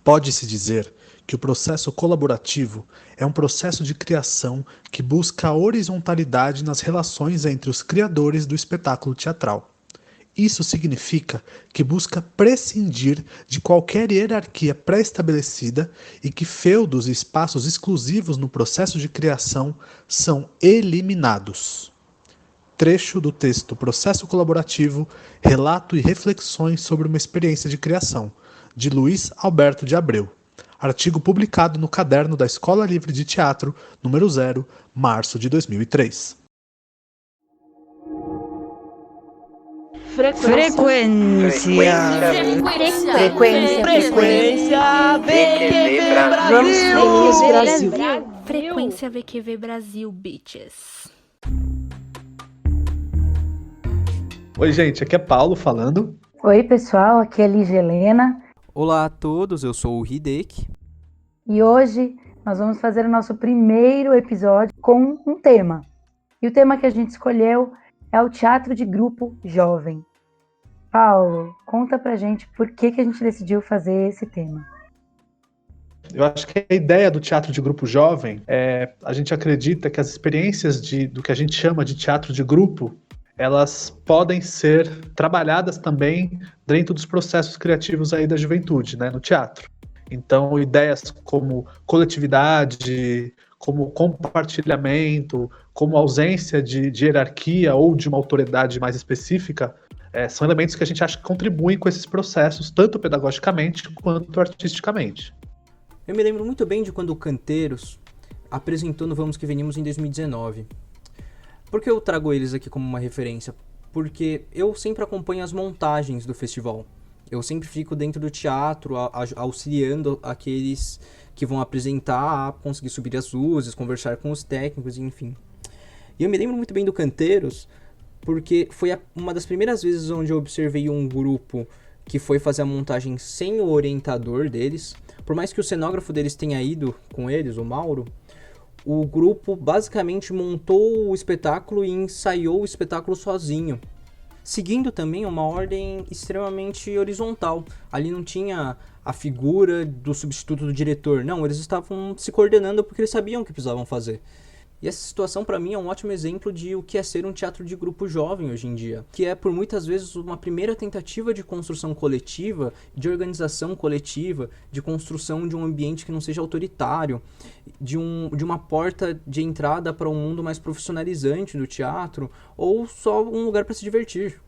Pode-se dizer que o processo colaborativo é um processo de criação que busca a horizontalidade nas relações entre os criadores do espetáculo teatral. Isso significa que busca prescindir de qualquer hierarquia pré-estabelecida e que feudos e espaços exclusivos no processo de criação são eliminados. Trecho do texto Processo Colaborativo, Relato e Reflexões sobre uma Experiência de Criação, de Luiz Alberto de Abreu. Artigo publicado no Caderno da Escola Livre de Teatro, número 0, março de 2003. Frequência VQV Brasil. Frequência VQV Brasil, bitches. Oi, gente, aqui é Paulo falando. Oi, pessoal, aqui é Lígia Helena. Olá a todos, eu sou o Hideki. E hoje nós vamos fazer o nosso primeiro episódio com um tema. E o tema que a gente escolheu é o teatro de grupo jovem. Paulo, conta pra gente por que a gente decidiu fazer esse tema. Eu acho que a ideia do teatro de grupo jovem é, a gente acredita que as experiências do que a gente chama de teatro de grupo, elas podem ser trabalhadas também dentro dos processos criativos aí da juventude, né, no teatro. Então, ideias como coletividade, como compartilhamento, como ausência de hierarquia ou de uma autoridade mais específica, são elementos que a gente acha que contribuem com esses processos, tanto pedagogicamente quanto artisticamente. Eu me lembro muito bem de quando o Canteiros apresentou no Vamos Que Venimos em 2019. Por que eu trago eles aqui como uma referência? Porque eu sempre acompanho as montagens do festival. Eu sempre fico dentro do teatro, auxiliando aqueles que vão apresentar, a conseguir subir as luzes, conversar com os técnicos, enfim. E eu me lembro muito bem do Canteiros, porque foi uma das primeiras vezes onde eu observei um grupo que foi fazer a montagem sem o orientador deles. Por mais que o cenógrafo deles tenha ido com eles, o Mauro, o grupo basicamente montou o espetáculo e ensaiou o espetáculo sozinho, seguindo também uma ordem extremamente horizontal. Ali não tinha a figura do substituto do diretor, não, eles estavam se coordenando porque eles sabiam o que precisavam fazer. E essa situação para mim é um ótimo exemplo de o que é ser um teatro de grupo jovem hoje em dia, que é por muitas vezes uma primeira tentativa de construção coletiva, de organização coletiva, de construção de um ambiente que não seja autoritário, de uma porta de entrada para um mundo mais profissionalizante do teatro, ou só um lugar para se divertir.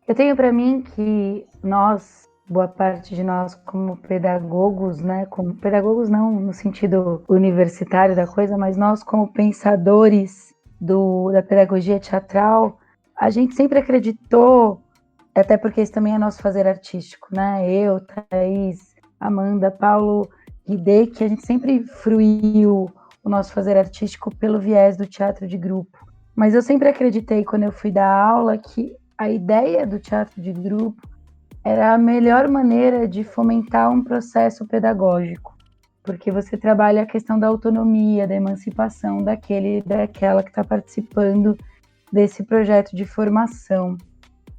Eu tenho para mim que boa parte de nós como pedagogos, né, como pedagogos não no sentido universitário da coisa, mas nós como pensadores da pedagogia teatral, a gente sempre acreditou, até porque isso também é nosso fazer artístico, né, eu, Thaís, Amanda, Paulo, Hideki, a gente sempre fruiu o nosso fazer artístico pelo viés do teatro de grupo. Mas eu sempre acreditei, quando eu fui dar aula, que a ideia do teatro de grupo era a melhor maneira de fomentar um processo pedagógico, porque você trabalha a questão da autonomia, da emancipação daquela que está participando desse projeto de formação.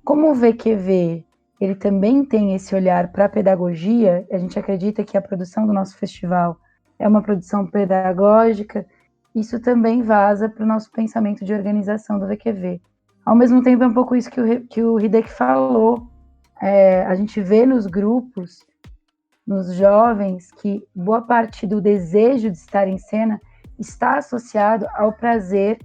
Como o VQV, ele também tem esse olhar para a pedagogia, a gente acredita que a produção do nosso festival é uma produção pedagógica, isso também vaza para o nosso pensamento de organização do VQV. Ao mesmo tempo, é um pouco isso que o Hideki falou. A gente vê nos grupos, nos jovens, que boa parte do desejo de estar em cena está associado ao prazer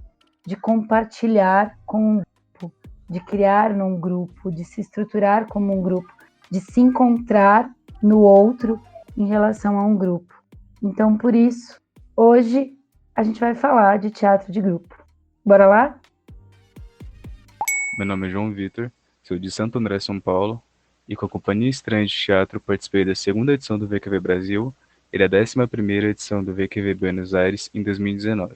de compartilhar com um grupo, de criar num grupo, de se estruturar como um grupo, de se encontrar no outro em relação a um grupo. Então, por isso, hoje a gente vai falar de teatro de grupo. Bora lá? Meu nome é João Vitor, sou de Santo André, São Paulo, e com a Companhia Estranha de Teatro participei da 2ª edição do VQV Brasil e da 11ª edição do VQV Buenos Aires em 2019.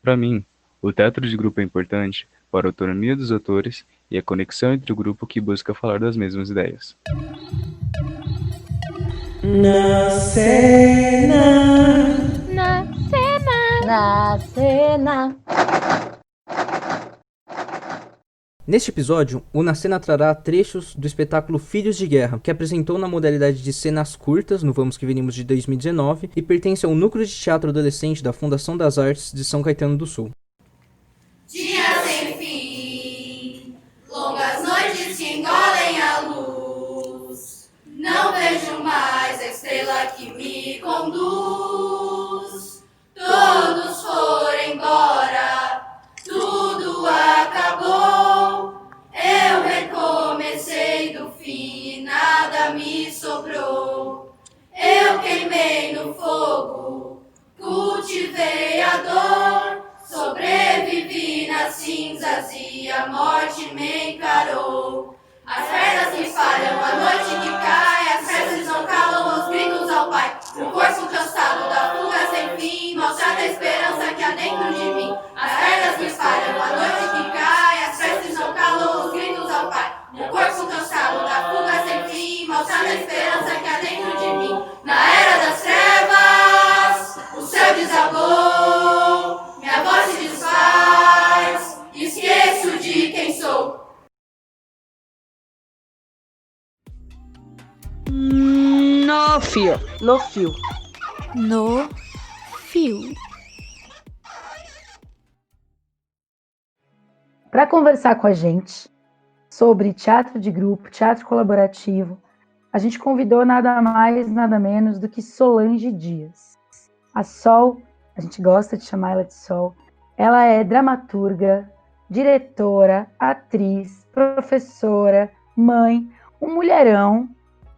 Para mim, o teatro de grupo é importante para a autonomia dos atores e a conexão entre o grupo que busca falar das mesmas ideias. Na cena. Na cena. Neste episódio, o Na Cena trará trechos do espetáculo Filhos de Guerra, que apresentou na modalidade de cenas curtas no Vamos Que Venimos de 2019 e pertence ao Núcleo de Teatro Adolescente da Fundação das Artes de São Caetano do Sul. Dia sem fim, longas noites que engolem a luz. Não vejo mais a estrela que me conduz. Todos foram embora, tudo acabou. Eu recomecei do fim e nada me sobrou. Eu queimei no fogo, cultivei a dor. Sobrevivi nas cinzas e a morte me encarou. As pernas me falham, a noite que cai, as preces não calam, os gritos ao Pai. O corpo cansado da fuga sem fim mostra a esperança que há dentro de mim. As pernas me falham, a noite que cai, as preces não calam, os gritos ao Pai. O corpo cansado da fuga sem fim mostra a esperança que há dentro de mim. Na era das trevas, o céu desabou, minha voz se desfaz, esqueço de quem sou. No fio. No fio. No fio. Para conversar com a gente sobre teatro de grupo, teatro colaborativo, a gente convidou nada mais, nada menos do que Solange Dias. A Sol, a gente gosta de chamar ela de Sol, ela é dramaturga, diretora, atriz, professora, mãe, um mulherão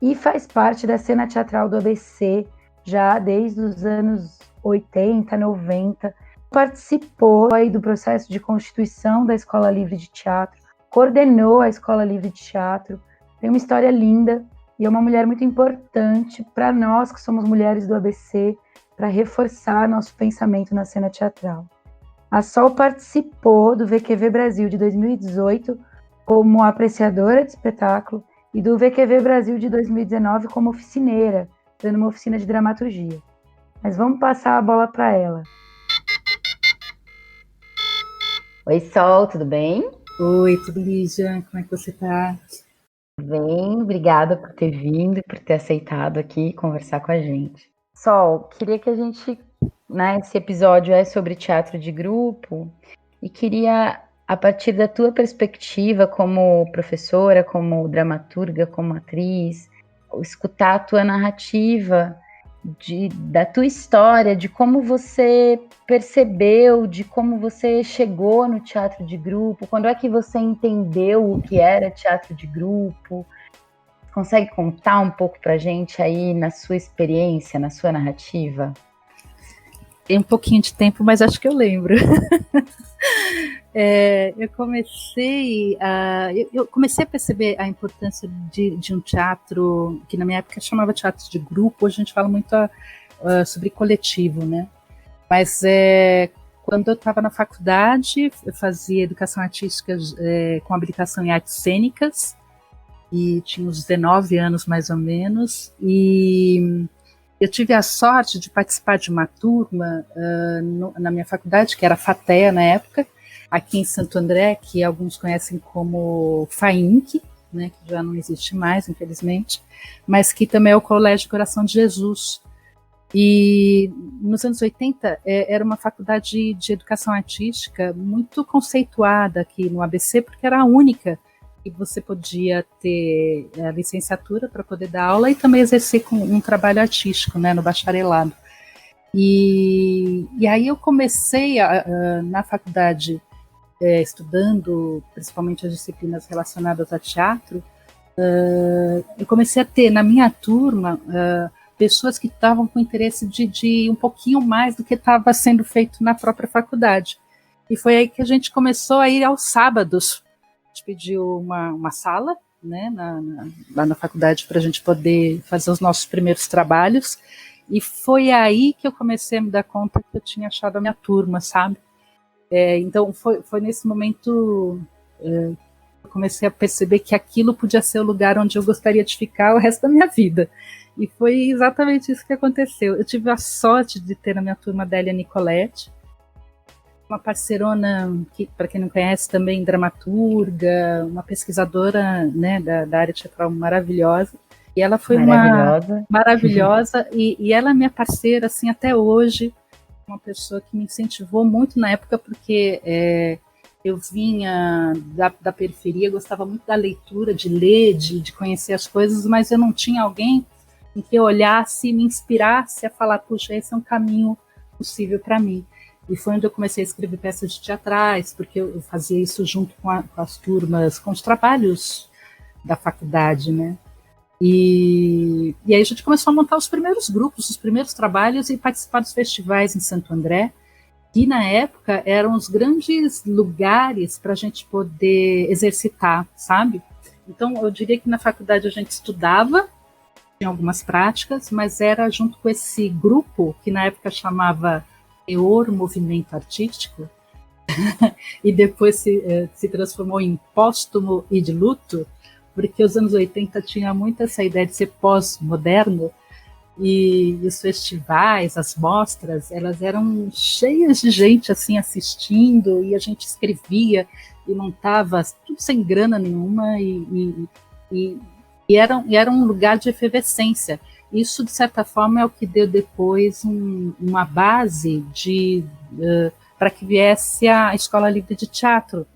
e faz parte da cena teatral do ABC já desde os anos 80, 90. Participou aí do processo de constituição da Escola Livre de Teatro, coordenou a Escola Livre de Teatro, tem uma história linda e é uma mulher muito importante para nós que somos mulheres do ABC, para reforçar nosso pensamento na cena teatral. A Sol participou do VQV Brasil de 2018 como apreciadora de espetáculo e do VQV Brasil de 2019 como oficineira, dando uma oficina de dramaturgia. Mas vamos passar a bola para ela. Oi, Sol, tudo bem? Oi, tudo Lígia? Como é que você tá? Bem, obrigada por ter vindo, por ter aceitado aqui conversar com a gente. Sol, queria que a gente, esse episódio é sobre teatro de grupo e queria, a partir da tua perspectiva como professora, como dramaturga, como atriz, escutar a tua narrativa da tua história, de como você percebeu, de como você chegou no teatro de grupo, quando é que você entendeu o que era teatro de grupo. Consegue contar um pouco pra gente aí na sua experiência, na sua narrativa? Tem um pouquinho de tempo, mas acho que eu lembro. Eu comecei a perceber a importância de um teatro, que na minha época chamava teatro de grupo, hoje a gente fala muito sobre coletivo, né? Mas quando eu estava na faculdade, eu fazia educação artística com habilitação em artes cênicas, e tinha uns 19 anos mais ou menos, e eu tive a sorte de participar de uma turma na minha faculdade, que era a FATEA na época, aqui em Santo André, que alguns conhecem como FAINC, né, que já não existe mais, infelizmente, mas que também é o Colégio Coração de Jesus. E nos anos 80 era uma faculdade de educação artística muito conceituada aqui no ABC, porque era a única que você podia ter a licenciatura para poder dar aula e também exercer com um trabalho artístico, né, no bacharelado. E aí eu comecei na faculdade, estudando principalmente as disciplinas relacionadas a teatro, eu comecei a ter na minha turma pessoas que estavam com interesse de um pouquinho mais do que estava sendo feito na própria faculdade. E foi aí que a gente começou a ir aos sábados. A gente pediu uma sala, né, lá na faculdade para a gente poder fazer os nossos primeiros trabalhos, e foi aí que eu comecei a me dar conta que eu tinha achado a minha turma, sabe? Então foi nesse momento eu comecei a perceber que aquilo podia ser o lugar onde eu gostaria de ficar o resto da minha vida, e foi exatamente isso que aconteceu. Eu tive a sorte de ter na minha turma a Délia Nicoletti, uma parceirona, que, para quem não conhece, também dramaturga, uma pesquisadora, né, da área teatral maravilhosa. E ela foi maravilhosa e ela é minha parceira assim até hoje, uma pessoa que me incentivou muito na época, porque eu vinha da periferia, gostava muito da leitura, de ler, de conhecer as coisas, mas eu não tinha alguém em que eu olhasse e me inspirasse a falar, puxa, esse é um caminho possível para mim. E foi onde eu comecei a escrever peças de teatrais, porque eu fazia isso junto com as turmas, com os trabalhos da faculdade, né? E aí a gente começou a montar os primeiros grupos, os primeiros trabalhos e participar dos festivais em Santo André, que na época eram os grandes lugares para a gente poder exercitar, sabe? Então eu diria que na faculdade a gente estudava, tinha algumas práticas, mas era junto com esse grupo, que na época chamava Teor Movimento Artístico, e depois se transformou em Póstumo e de Luto, porque os anos 80 tinha muito essa ideia de ser pós-moderno, e os festivais, as mostras, elas eram cheias de gente assim assistindo, e a gente escrevia e montava tudo sem grana nenhuma, e era um lugar de efervescência. Isso, de certa forma, é o que deu depois uma base para que viesse a Escola Livre de Teatro.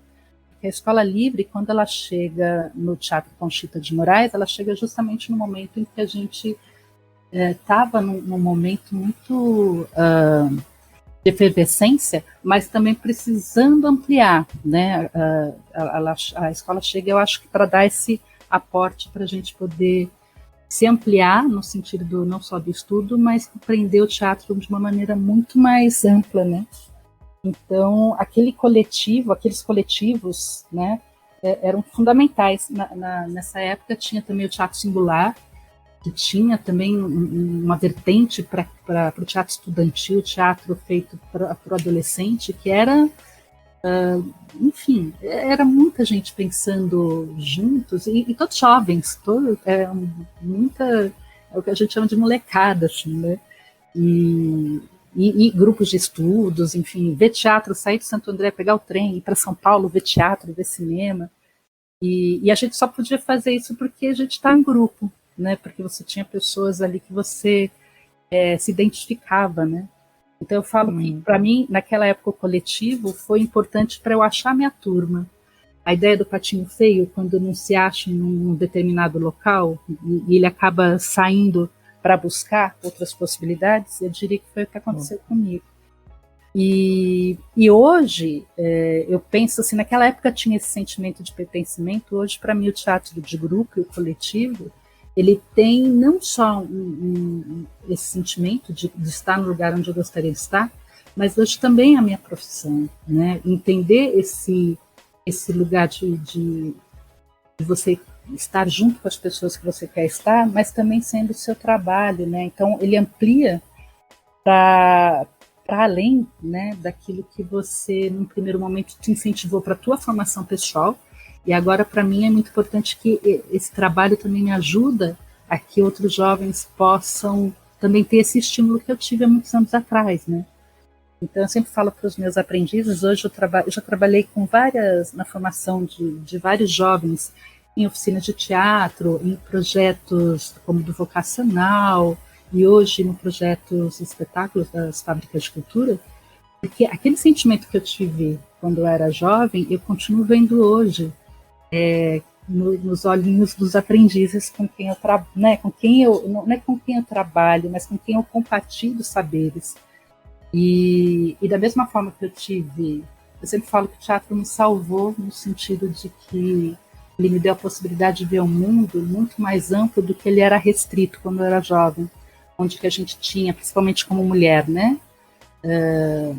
A Escola Livre, quando ela chega no Teatro Conchita de Moraes, ela chega justamente no momento em que a gente estava num momento muito de efervescência, mas também precisando ampliar, né? A escola chega, eu acho que para dar esse aporte para a gente poder se ampliar no sentido não só do estudo, mas compreender o teatro de uma maneira muito mais ampla, né? Então, aqueles coletivos, né, eram fundamentais. Nessa época tinha também o Teatro Singular, que tinha também uma vertente para o teatro estudantil, teatro feito para o adolescente, que era, enfim, era muita gente pensando juntos, e todos jovens, é o que a gente chama de molecada, assim, né? E grupos de estudos, enfim, ver teatro, sair de Santo André, pegar o trem, ir para São Paulo, ver teatro, ver cinema. E a gente só podia fazer isso porque a gente está em grupo, né? Porque você tinha pessoas ali que você se identificava, né? Então eu falo que, para mim, naquela época o coletivo foi importante para eu achar minha turma. A ideia do patinho feio, quando não se acha em um determinado local e ele acaba saindo para buscar outras possibilidades, eu diria que foi o que aconteceu comigo. E hoje, eu penso assim, naquela época tinha esse sentimento de pertencimento, hoje para mim o teatro de grupo e o coletivo, ele tem não só esse sentimento de estar no lugar onde eu gostaria de estar, mas hoje também a minha profissão, né? Entender esse lugar de você estar junto com as pessoas que você quer estar, mas também sendo o seu trabalho, né? Então ele amplia para além, né, daquilo que você num primeiro momento te incentivou para a tua formação pessoal, e agora para mim é muito importante que esse trabalho também me ajuda a que outros jovens possam também ter esse estímulo que eu tive há muitos anos atrás, né? Então eu sempre falo para os meus aprendizes, hoje eu já trabalhei na formação de vários jovens em oficinas de teatro, em projetos como do vocacional, e hoje no projetos espetáculos das fábricas de cultura, porque aquele sentimento que eu tive quando eu era jovem, eu continuo vendo hoje, nos olhinhos dos aprendizes com quem eu trabalho, né, não é com quem eu trabalho, mas com quem eu compartilho saberes. E da mesma forma que eu sempre falo que o teatro me salvou no sentido de que ele me deu a possibilidade de ver um mundo muito mais amplo do que ele era restrito quando eu era jovem, onde que a gente tinha, principalmente como mulher, né?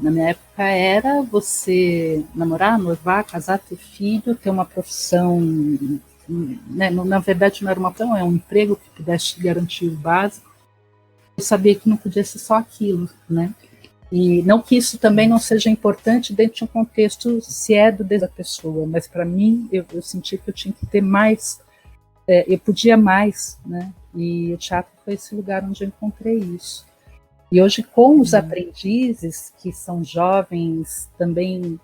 Na minha época era você namorar, noivar, casar, ter filho, ter uma profissão, né? Na verdade não era uma profissão, é um emprego que pudesse garantir o básico. Eu sabia que não podia ser só aquilo, né? E não que isso também não seja importante dentro de um contexto se é do desejo da pessoa, mas para mim eu senti que eu tinha que ter mais, eu podia mais, né? E o teatro foi esse lugar onde eu encontrei isso. E hoje, com os aprendizes, que são jovens também,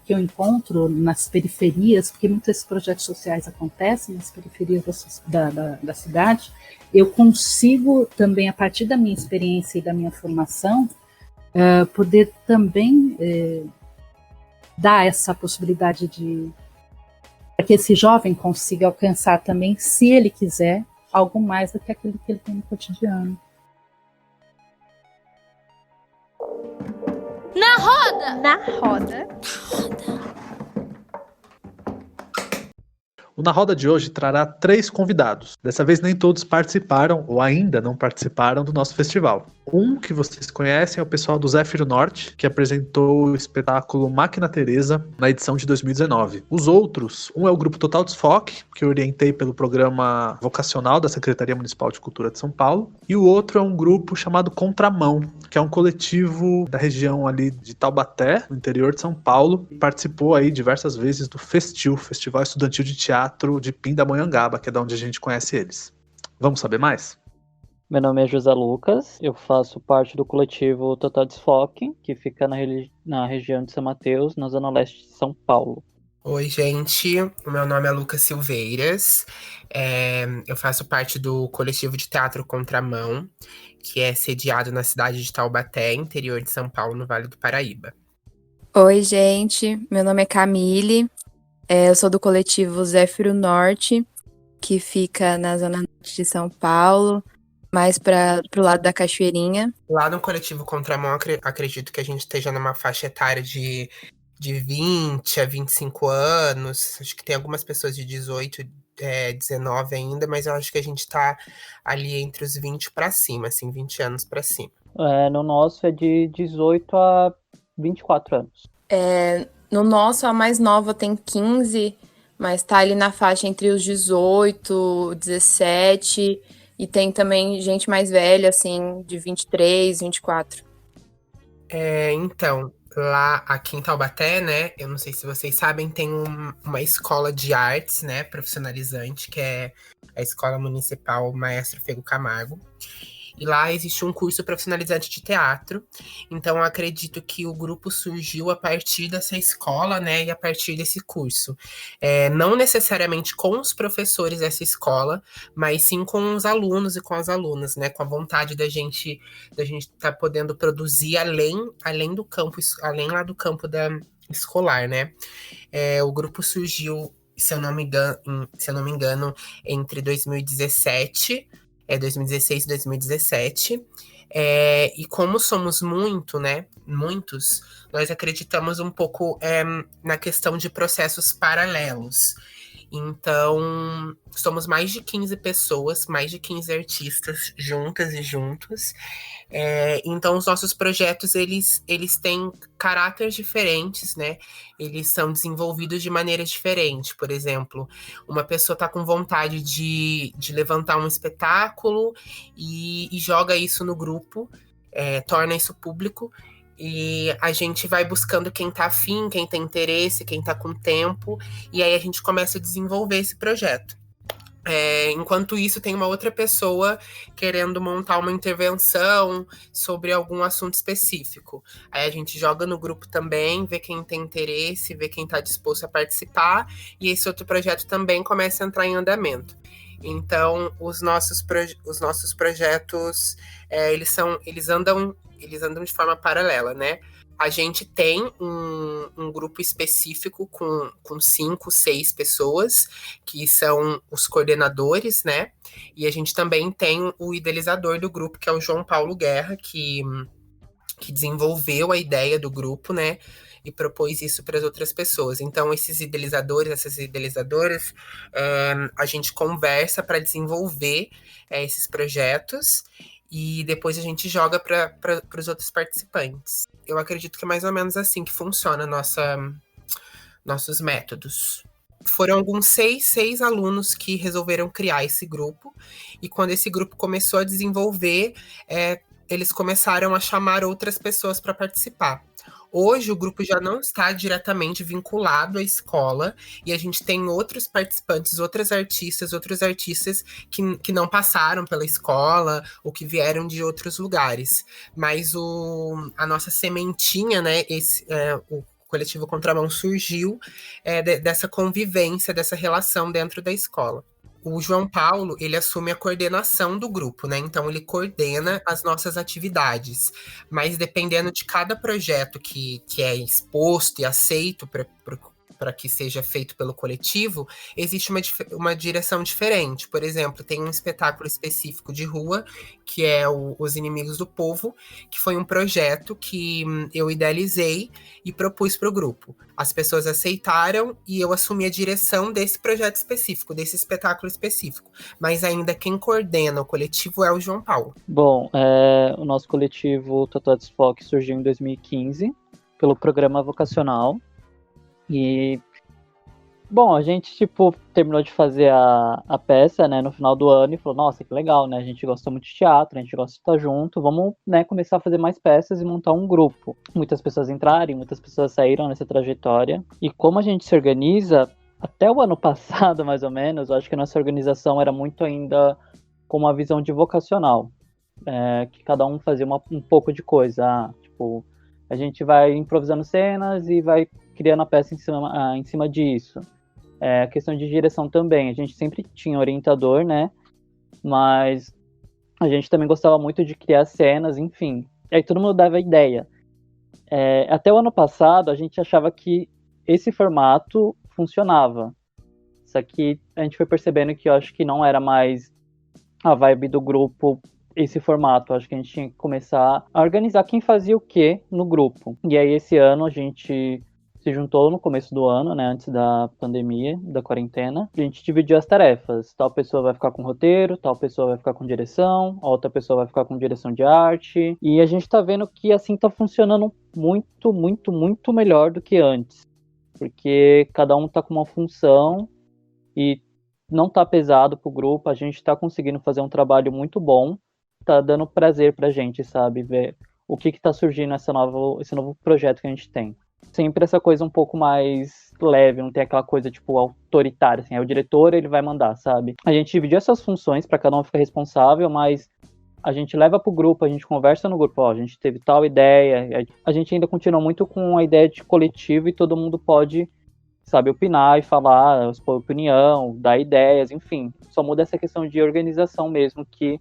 que eu encontro nas periferias, porque muitos desses projetos sociais acontecem nas periferias da cidade, eu consigo também, a partir da minha experiência e da minha formação, poder também dar essa possibilidade para que esse jovem consiga alcançar também, se ele quiser, algo mais do que aquilo que ele tem no cotidiano. Na roda! Na roda. O Na Roda de hoje trará 3 convidados. Dessa vez nem todos participaram ou ainda não participaram do nosso festival. Um que vocês conhecem é o pessoal do Zéfiro Norte, que apresentou o espetáculo Máquina Teresa na edição de 2019. Os outros, um é o grupo Total Desfoque, que eu orientei pelo programa vocacional da Secretaria Municipal de Cultura de São Paulo, e o outro é um grupo chamado Contramão, que é um coletivo da região ali de Taubaté, no interior de São Paulo, e participou aí diversas vezes do Festil, Festival Estudantil de Teatro de Pindamonhangaba, que é da onde a gente conhece eles. Vamos saber mais? Meu nome é José Lucas, eu faço parte do coletivo Total Desfoque, que fica na região de São Mateus, na zona leste de São Paulo. Oi, gente, o meu nome é Lucas Silveiras, eu faço parte do coletivo de teatro Contramão, que é sediado na cidade de Taubaté, interior de São Paulo, no Vale do Paraíba. Oi, gente, meu nome é Camille, eu sou do coletivo Zéfiro Norte, que fica na zona norte de São Paulo, mais pro lado da Cachoeirinha. Lá no coletivo Contramão, acredito que a gente esteja numa faixa etária de 20 a 25 anos. Acho que tem algumas pessoas de 18, 19 ainda, mas eu acho que a gente tá ali entre os 20 para cima, assim, 20 anos para cima. No nosso é de 18 a 24 anos. No nosso, a mais nova tem 15, mas tá ali na faixa entre os 18, 17... E tem também gente mais velha, assim, de 23, 24. Então, lá aqui em Taubaté, né, eu não sei se vocês sabem, tem uma escola de artes, né, profissionalizante, que é a Escola Municipal Maestro Fego Camargo. E lá existe um curso profissionalizante de teatro. Então, eu acredito que o grupo surgiu a partir dessa escola, né? E a partir desse curso. Não necessariamente com os professores dessa escola, mas sim com os alunos e com as alunas, né? Com a vontade da gente tá podendo produzir além do campo, além lá do campo escolar, né? O grupo surgiu, se eu não me engano, entre 2017... 2016 e 2017. E como somos muitos, nós acreditamos um pouco na questão de processos paralelos. Então, somos mais de 15 pessoas, mais de 15 artistas juntas e juntos. Então, os nossos projetos, eles têm caráteres diferentes, né? Eles são desenvolvidos de maneiras diferentes. Por exemplo, uma pessoa está com vontade de levantar um espetáculo e joga isso no grupo, torna isso público. E a gente vai buscando quem tá afim, quem tem interesse, quem tá com tempo. E aí a gente começa a desenvolver esse projeto. Enquanto isso, tem uma outra pessoa querendo montar uma intervenção sobre algum assunto específico. Aí a gente joga no grupo também, vê quem tem interesse, vê quem tá disposto a participar. E esse outro projeto também começa a entrar em andamento. Então, os nossos projetos, eles andam de forma paralela, né? A gente tem um grupo específico com 5, 6 pessoas, que são os coordenadores, né? E a gente também tem o idealizador do grupo, que é o João Paulo Guerra, que desenvolveu a ideia do grupo, né? E propôs isso para as outras pessoas. Então, essas idealizadoras, a gente conversa para desenvolver esses projetos, e depois a gente joga para os outros participantes. Eu acredito que é mais ou menos assim que funciona nossos métodos. Foram alguns seis alunos que resolveram criar esse grupo, e quando esse grupo começou a desenvolver, eles começaram a chamar outras pessoas para participar. Hoje o grupo já não está diretamente vinculado à escola e a gente tem outros participantes, outros artistas que não passaram pela escola ou que vieram de outros lugares. Mas a nossa sementinha, né, o coletivo Contramão surgiu dessa convivência, dessa relação dentro da escola. O João Paulo, ele assume a coordenação do grupo, né? Então, ele coordena as nossas atividades. Mas, dependendo de cada projeto que é exposto e aceito para que seja feito pelo coletivo, existe uma direção diferente. Por exemplo, tem um espetáculo específico de rua, que é Os Inimigos do Povo, que foi um projeto que eu idealizei e propus para o grupo. As pessoas aceitaram e eu assumi a direção desse projeto específico, desse espetáculo específico. Mas ainda quem coordena o coletivo é o João Paulo. Bom, o nosso coletivo Tatuados Foc surgiu em 2015 pelo programa vocacional. E, bom, a gente, terminou de fazer a peça, né, no final do ano e falou, nossa, que legal, né, a gente gosta muito de teatro, a gente gosta de estar junto, vamos, né, começar a fazer mais peças e montar um grupo. Muitas pessoas entraram, muitas pessoas saíram nessa trajetória. E como a gente se organiza, até o ano passado, mais ou menos, eu acho que a nossa organização era muito ainda com uma visão de vocacional, que cada um fazia um pouco de coisa, a gente vai improvisando cenas e vai criando a peça em cima disso. A questão de direção também, a gente sempre tinha orientador, né? Mas a gente também gostava muito de criar cenas, enfim. E aí todo mundo dava ideia. Até o ano passado, a gente achava que esse formato funcionava. Só que a gente foi percebendo que eu acho que não era mais a vibe do grupo esse formato. Acho que a gente tinha que começar a organizar quem fazia o quê no grupo. E aí esse ano a gente se juntou no começo do ano, né, antes da pandemia, da quarentena. A gente dividiu as tarefas. Tal pessoa vai ficar com roteiro, tal pessoa vai ficar com direção, outra pessoa vai ficar com direção de arte. E a gente tá vendo que assim tá funcionando muito, muito, muito melhor do que antes. Porque cada um tá com uma função e não tá pesado pro grupo. A gente tá conseguindo fazer um trabalho muito bom. Tá dando prazer pra gente, sabe? Ver o que tá surgindo esse novo projeto que a gente tem. Sempre essa coisa um pouco mais leve, não tem aquela coisa, autoritária, assim. O diretor, ele vai mandar, sabe? A gente dividiu essas funções pra cada um ficar responsável, mas a gente leva pro grupo, a gente conversa no grupo, a gente teve tal ideia. A gente ainda continua muito com a ideia de coletivo e todo mundo pode, sabe, opinar e falar, expor opinião, dar ideias, enfim. Só muda essa questão de organização mesmo, que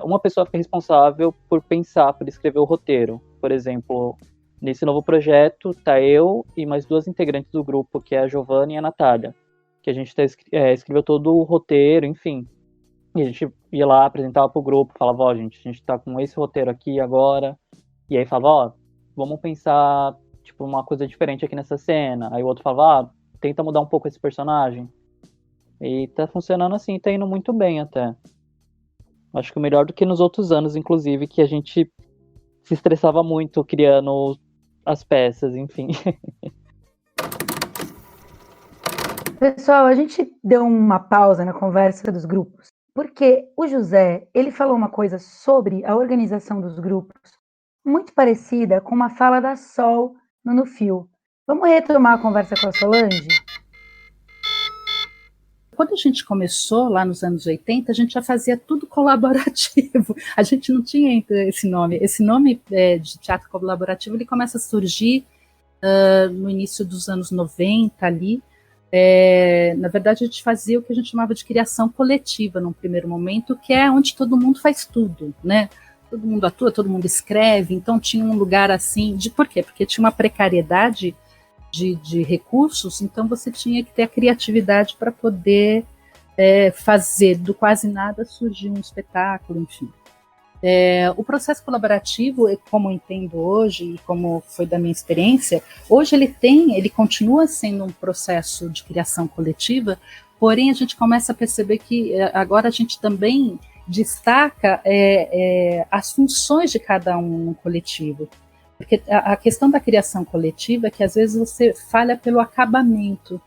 uma pessoa fica responsável por pensar, por escrever o roteiro. Por exemplo, nesse novo projeto tá eu e mais 2 integrantes do grupo, que é a Giovana e a Natália, que a gente escreveu todo o roteiro, enfim. E a gente ia lá, apresentava pro grupo, falava, gente, a gente tá com esse roteiro aqui agora. E aí falava, vamos pensar, uma coisa diferente aqui nessa cena. Aí o outro falava, tenta mudar um pouco esse personagem. E tá funcionando assim, tá indo muito bem até. Acho que melhor do que nos outros anos, inclusive, que a gente se estressava muito criando as peças, enfim. Pessoal, a gente deu uma pausa na conversa dos grupos, porque o José, ele falou uma coisa sobre a organização dos grupos, muito parecida com uma fala da Sol no Fio. Vamos retomar a conversa com a Solange? Quando a gente começou lá nos anos 80, a gente já fazia tudo colaborativo. A gente não tinha esse nome. Esse nome de teatro colaborativo, ele começa a surgir no início dos anos 90 ali. Na verdade, a gente fazia o que a gente chamava de criação coletiva num primeiro momento, que é onde todo mundo faz tudo, né? Todo mundo atua, todo mundo escreve, então tinha um lugar assim, por quê? Porque tinha uma precariedade de recursos, então você tinha que ter a criatividade para poder fazer do quase nada surgir um espetáculo, enfim. O processo colaborativo, como eu entendo hoje e como foi da minha experiência, hoje ele continua sendo um processo de criação coletiva, porém a gente começa a perceber que agora a gente também destaca as funções de cada um no coletivo. Porque a questão da criação coletiva é que às vezes você falha pelo acabamento.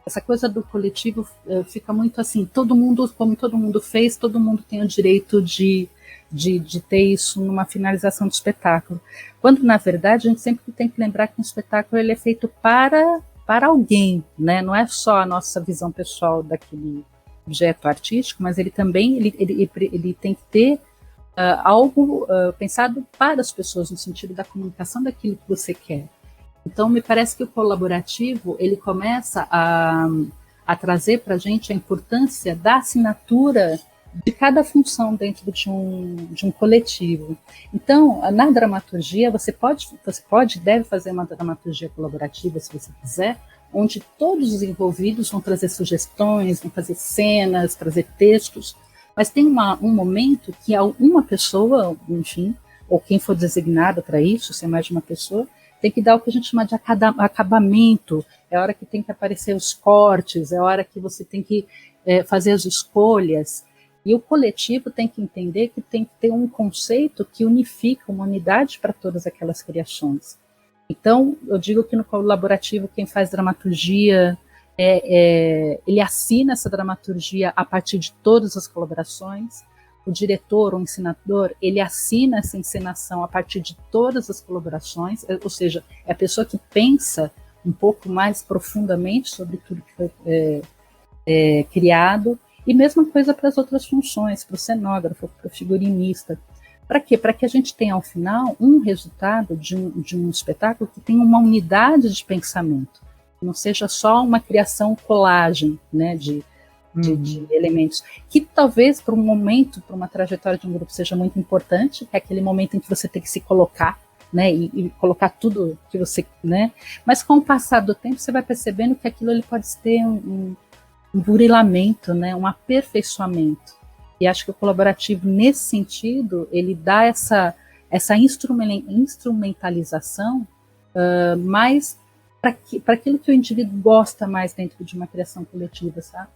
Essa coisa do coletivo fica muito assim, como todo mundo fez, todo mundo tem o direito de de ter isso numa finalização do espetáculo. Quando, na verdade, a gente sempre tem que lembrar que um espetáculo ele é feito para alguém, né? Não é só a nossa visão pessoal daquele objeto artístico, mas ele também ele tem que ter algo pensado para as pessoas, no sentido da comunicação daquilo que você quer. Então, me parece que o colaborativo ele começa a trazer para a gente a importância da assinatura de cada função dentro de um coletivo. Então, na dramaturgia, você pode e deve fazer uma dramaturgia colaborativa, se você quiser, onde todos os envolvidos vão trazer sugestões, vão fazer cenas, trazer textos, mas tem um momento que uma pessoa, enfim, ou quem for designado para isso, se é mais de uma pessoa, tem que dar o que a gente chama de acabamento, é a hora que tem que aparecer os cortes, é a hora que você tem que fazer as escolhas. E o coletivo tem que entender que tem que ter um conceito que unifica uma unidade para todas aquelas criações. Então, eu digo que no colaborativo, quem faz dramaturgia, ele assina essa dramaturgia a partir de todas as colaborações. O diretor ou encenador, ele assina essa encenação a partir de todas as colaborações, ou seja, é a pessoa que pensa um pouco mais profundamente sobre tudo que foi criado. E mesma coisa para as outras funções, para o cenógrafo, para o figurinista. Para quê? Para que a gente tenha, ao final, um resultado de um espetáculo que tenha uma unidade de pensamento, não seja só uma criação colagem, né, de elementos, que talvez para um momento, para uma trajetória de um grupo seja muito importante, que é aquele momento em que você tem que se colocar, né, e colocar tudo que você, né, mas com o passar do tempo você vai percebendo que aquilo ele pode ter um burilamento, né, um aperfeiçoamento. E acho que o colaborativo, nesse sentido, ele dá essa instrumentalização mais para aquilo que o indivíduo gosta mais dentro de uma criação coletiva, sabe?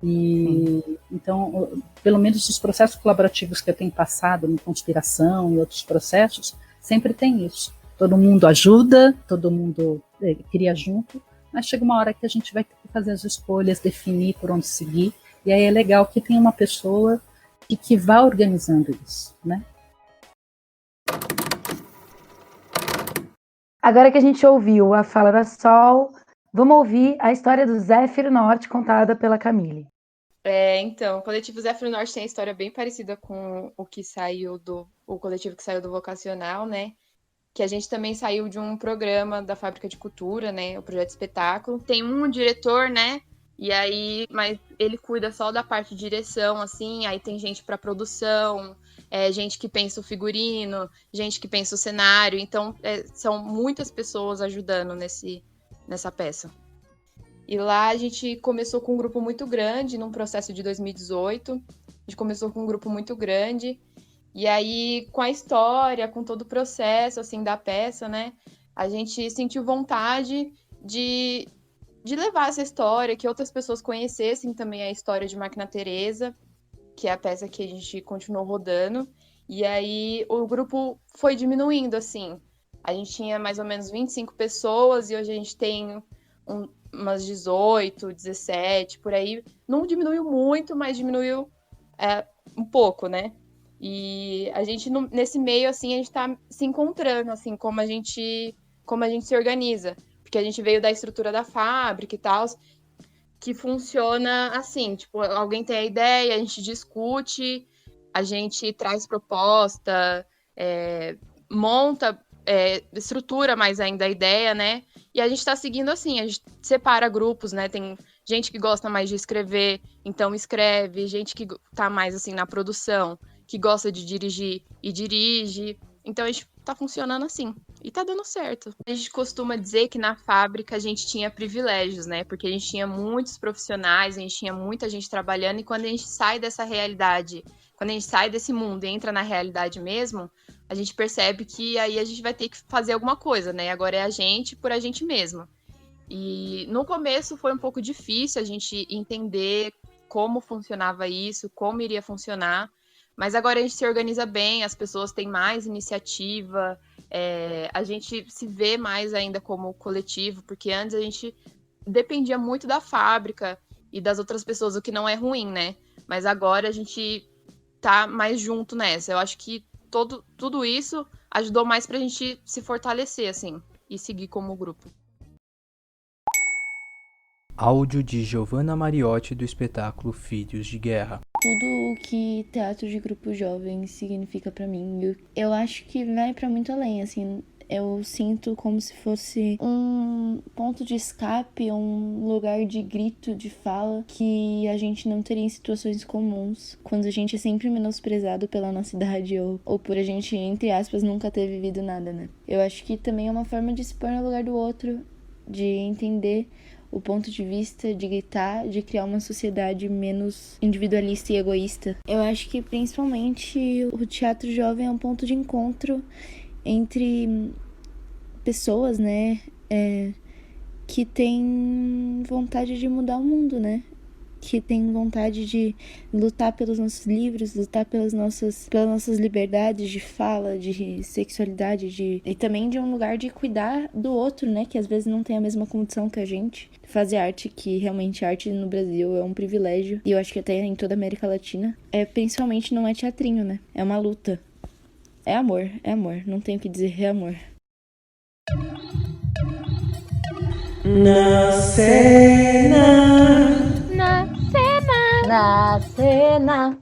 E então, pelo menos os processos colaborativos que eu tenho passado, em conspiração e outros processos, sempre tem isso. Todo mundo ajuda, todo mundo cria junto, mas chega uma hora que a gente vai ter que fazer as escolhas, definir por onde seguir, e aí é legal que tem uma pessoa que vá organizando isso, né? Agora que a gente ouviu a fala da Sol, vamos ouvir a história do Zéfiro Norte contada pela Camille. Então, o coletivo Zéfiro Norte tem a história bem parecida com o coletivo que saiu do Vocacional, né? Que a gente também saiu de um programa da Fábrica de Cultura, né, o Projeto Espetáculo. Tem um diretor, né, e aí, mas ele cuida só da parte de direção, assim, aí tem gente para produção, gente que pensa o figurino, gente que pensa o cenário, então são muitas pessoas ajudando nessa peça. E lá a gente começou com um grupo muito grande, num processo de 2018, a gente começou com um grupo muito grande. E aí, com a história, com todo o processo, assim, da peça, né, a gente sentiu vontade de levar essa história, que outras pessoas conhecessem também a história de Máquina Teresa, que é a peça que a gente continuou rodando. E aí, o grupo foi diminuindo, assim. A gente tinha mais ou menos 25 pessoas e hoje a gente tem umas 18, 17, por aí. Não diminuiu muito, mas diminuiu um pouco, né? E a gente, nesse meio, assim, a gente tá se encontrando, assim, como a gente se organiza. Porque a gente veio da estrutura da fábrica e tal, que funciona assim, tipo, alguém tem a ideia, a gente discute, a gente traz proposta, monta, estrutura mais ainda a ideia, né? E a gente tá seguindo assim, a gente separa grupos, né? Tem gente que gosta mais de escrever, então escreve, gente que tá mais, assim, na produção, que gosta de dirigir e dirige. Então a gente tá funcionando assim. E tá dando certo. A gente costuma dizer que na fábrica a gente tinha privilégios, né? Porque a gente tinha muitos profissionais, a gente tinha muita gente trabalhando. E quando a gente sai dessa realidade, quando a gente sai desse mundo e entra na realidade mesmo, a gente percebe que aí a gente vai ter que fazer alguma coisa, né? Agora é a gente por a gente mesmo. E no começo foi um pouco difícil a gente entender como funcionava isso, como iria funcionar. Mas agora a gente se organiza bem, as pessoas têm mais iniciativa, a gente se vê mais ainda como coletivo, porque antes a gente dependia muito da fábrica e das outras pessoas, o que não é ruim, né? Mas agora a gente tá mais junto nessa. Eu acho que tudo isso ajudou mais pra gente se fortalecer, assim, e seguir como grupo. Áudio de Giovanna Mariotti do espetáculo Filhos de Guerra. Tudo o que teatro de grupo jovem significa pra mim, eu acho que vai pra muito além, assim. Eu sinto como se fosse um ponto de escape, um lugar de grito, de fala, que a gente não teria em situações comuns, quando a gente é sempre menosprezado pela nossa idade ou por a gente, entre aspas, nunca ter vivido nada, né? Eu acho que também é uma forma de se pôr no lugar do outro, de entender o ponto de vista, de gritar, de criar uma sociedade menos individualista e egoísta. Eu acho que principalmente o teatro jovem é um ponto de encontro entre pessoas, né, que têm vontade de mudar o mundo, né, que têm vontade de lutar pelos nossos livros, lutar pelas nossas liberdades de fala, de sexualidade, e também de um lugar de cuidar do outro, né, que às vezes não tem a mesma condição que a gente. Fazer arte, que realmente arte no Brasil é um privilégio, e eu acho que até em toda a América Latina, principalmente não é teatrinho, né, é uma luta. É amor, não tenho o que dizer, é amor. Na cena.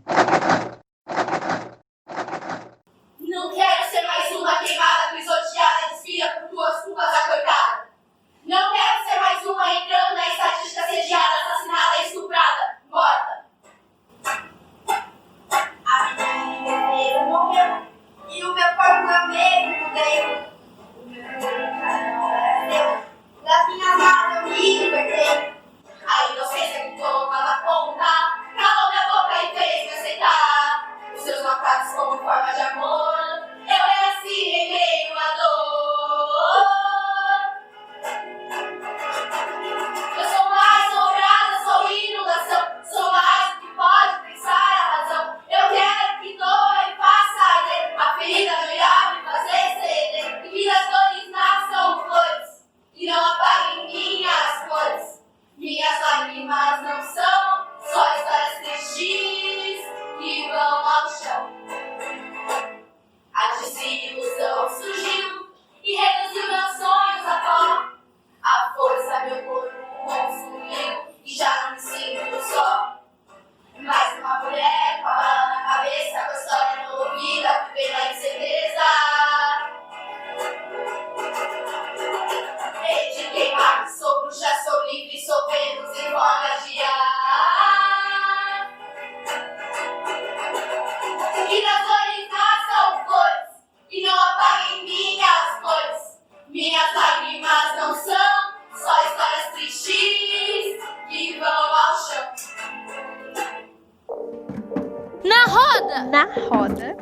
Não quero ser mais uma queimada, pisoteada, desfia por tuas culpas, a coitada. Não quero ser mais uma entrando na estatística sediada, assassinada, estuprada, morta. A menina morreu e o meu corpo é mesmo mudei. O meu cara não era seu. Das minhas malas eu me libertei. A inocência que tomava conta calou minha boca e fez me aceitar os seus maltratos como forma de amor. Eu renasci em meio à dor. Eu sou mais sobrada, sou inundação. Sou mais do que pode pensar a razão. Eu quero que doa e faça arder a ferida do olhar me fazer ceder. E que das dores nasçam flores e não apaguem minhas cores. Minhas lágrimas não são só histórias tristes que vão ao chão. A desilusão surgiu e reduziu meus sonhos a pó. A força meu corpo consumiu e já não me sinto só. Mais uma mulher com a bala na cabeça, com a história no ouvido, a viver na incerteza. Rei de queimar, sou bruxa, sou livre, sou Vênus em forma de ar. Que das dores nasçam flores e não apaguem minhas cores. Minhas lágrimas não são só histórias tristes que vão ao chão. Na roda! Na roda.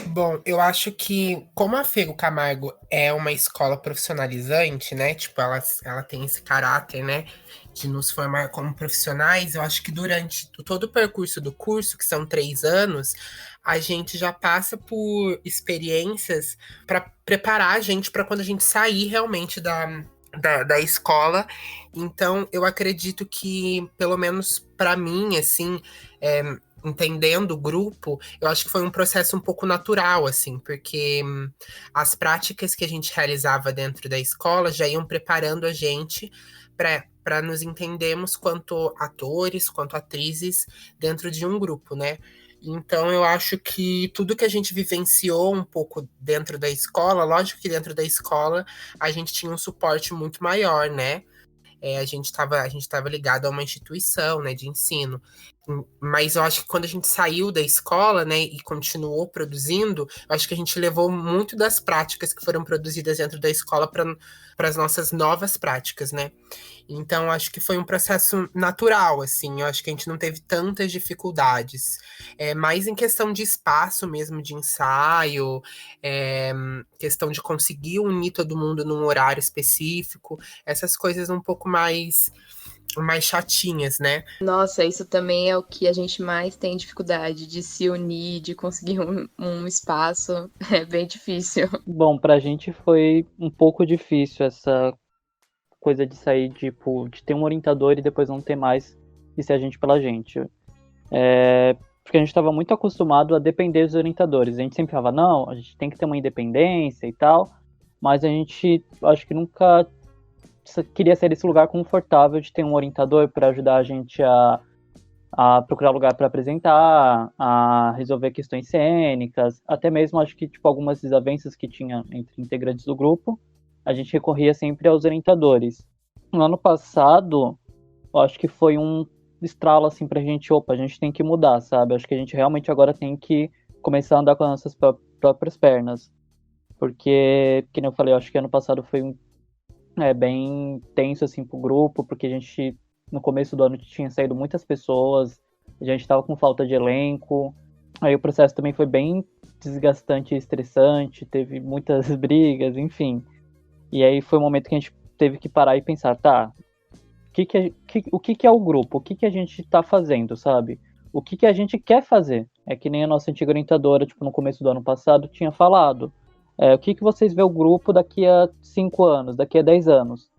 Bom, eu acho que, como a Fego Camargo é uma escola profissionalizante, né? Tipo, ela tem esse caráter, né? De nos formar como profissionais. Eu acho que durante todo o percurso do curso, que são 3 anos, a gente já passa por experiências para preparar a gente para quando a gente sair realmente da escola. Então, eu acredito que, pelo menos para mim, assim, entendendo o grupo, eu acho que foi um processo um pouco natural, assim, porque as práticas que a gente realizava dentro da escola já iam preparando a gente para nos entendermos quanto atores, quanto atrizes dentro de um grupo, né? Então, eu acho que tudo que a gente vivenciou um pouco dentro da escola, lógico que dentro da escola a gente tinha um suporte muito maior, né? A gente estava ligado a uma instituição, né, de ensino. Mas eu acho que quando a gente saiu da escola, né, e continuou produzindo, eu acho que a gente levou muito das práticas que foram produzidas dentro da escola para as nossas novas práticas, né? Então, acho que foi um processo natural, assim. Eu acho que a gente não teve tantas dificuldades. Mais em questão de espaço mesmo, de ensaio, questão de conseguir unir todo mundo num horário específico, essas coisas um pouco mais chatinhas, né? Nossa, isso também é o que a gente mais tem dificuldade, de se unir, de conseguir um espaço. É bem difícil. Bom, pra gente foi um pouco difícil essa coisa de sair, tipo, de ter um orientador e depois não ter mais e ser a gente pela gente. Porque a gente estava muito acostumado a depender dos orientadores. A gente sempre falava, não, a gente tem que ter uma independência e tal, mas a gente, acho que nunca queria ser esse lugar confortável de ter um orientador para ajudar a gente a procurar lugar para apresentar, a resolver questões cênicas, até mesmo acho que tipo, algumas desavenças que tinha entre integrantes do grupo, a gente recorria sempre aos orientadores. No ano passado, eu acho que foi um estralo assim pra gente, opa, a gente tem que mudar, sabe? Acho que a gente realmente agora tem que começar a andar com as nossas próprias pernas. Porque, como eu falei, eu acho que ano passado foi bem tenso assim pro grupo, porque a gente no começo do ano tinha saído muitas pessoas, a gente estava com falta de elenco, aí o processo também foi bem desgastante e estressante, teve muitas brigas, enfim. E aí foi um momento que a gente teve que parar e pensar, tá, o que é o grupo? O que a gente está fazendo, sabe? O que a gente quer fazer? É que nem a nossa antiga orientadora, tipo, no começo do ano passado, tinha falado. O que vocês vê o grupo daqui a 5 anos, daqui a 10 anos?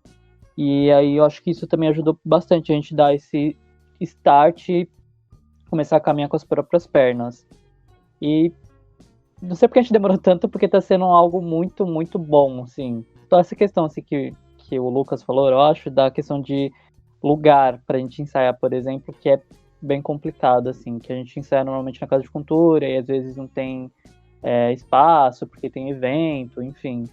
E aí eu acho que isso também ajudou bastante a gente dar esse start e começar a caminhar com as próprias pernas. E não sei porque a gente demorou tanto, porque tá sendo algo muito, muito bom, assim. Então essa questão assim, que o Lucas falou, eu acho, da questão de lugar pra gente ensaiar, por exemplo, que é bem complicado, assim, que a gente ensaia normalmente na Casa de Cultura e às vezes não tem espaço, porque tem evento, enfim.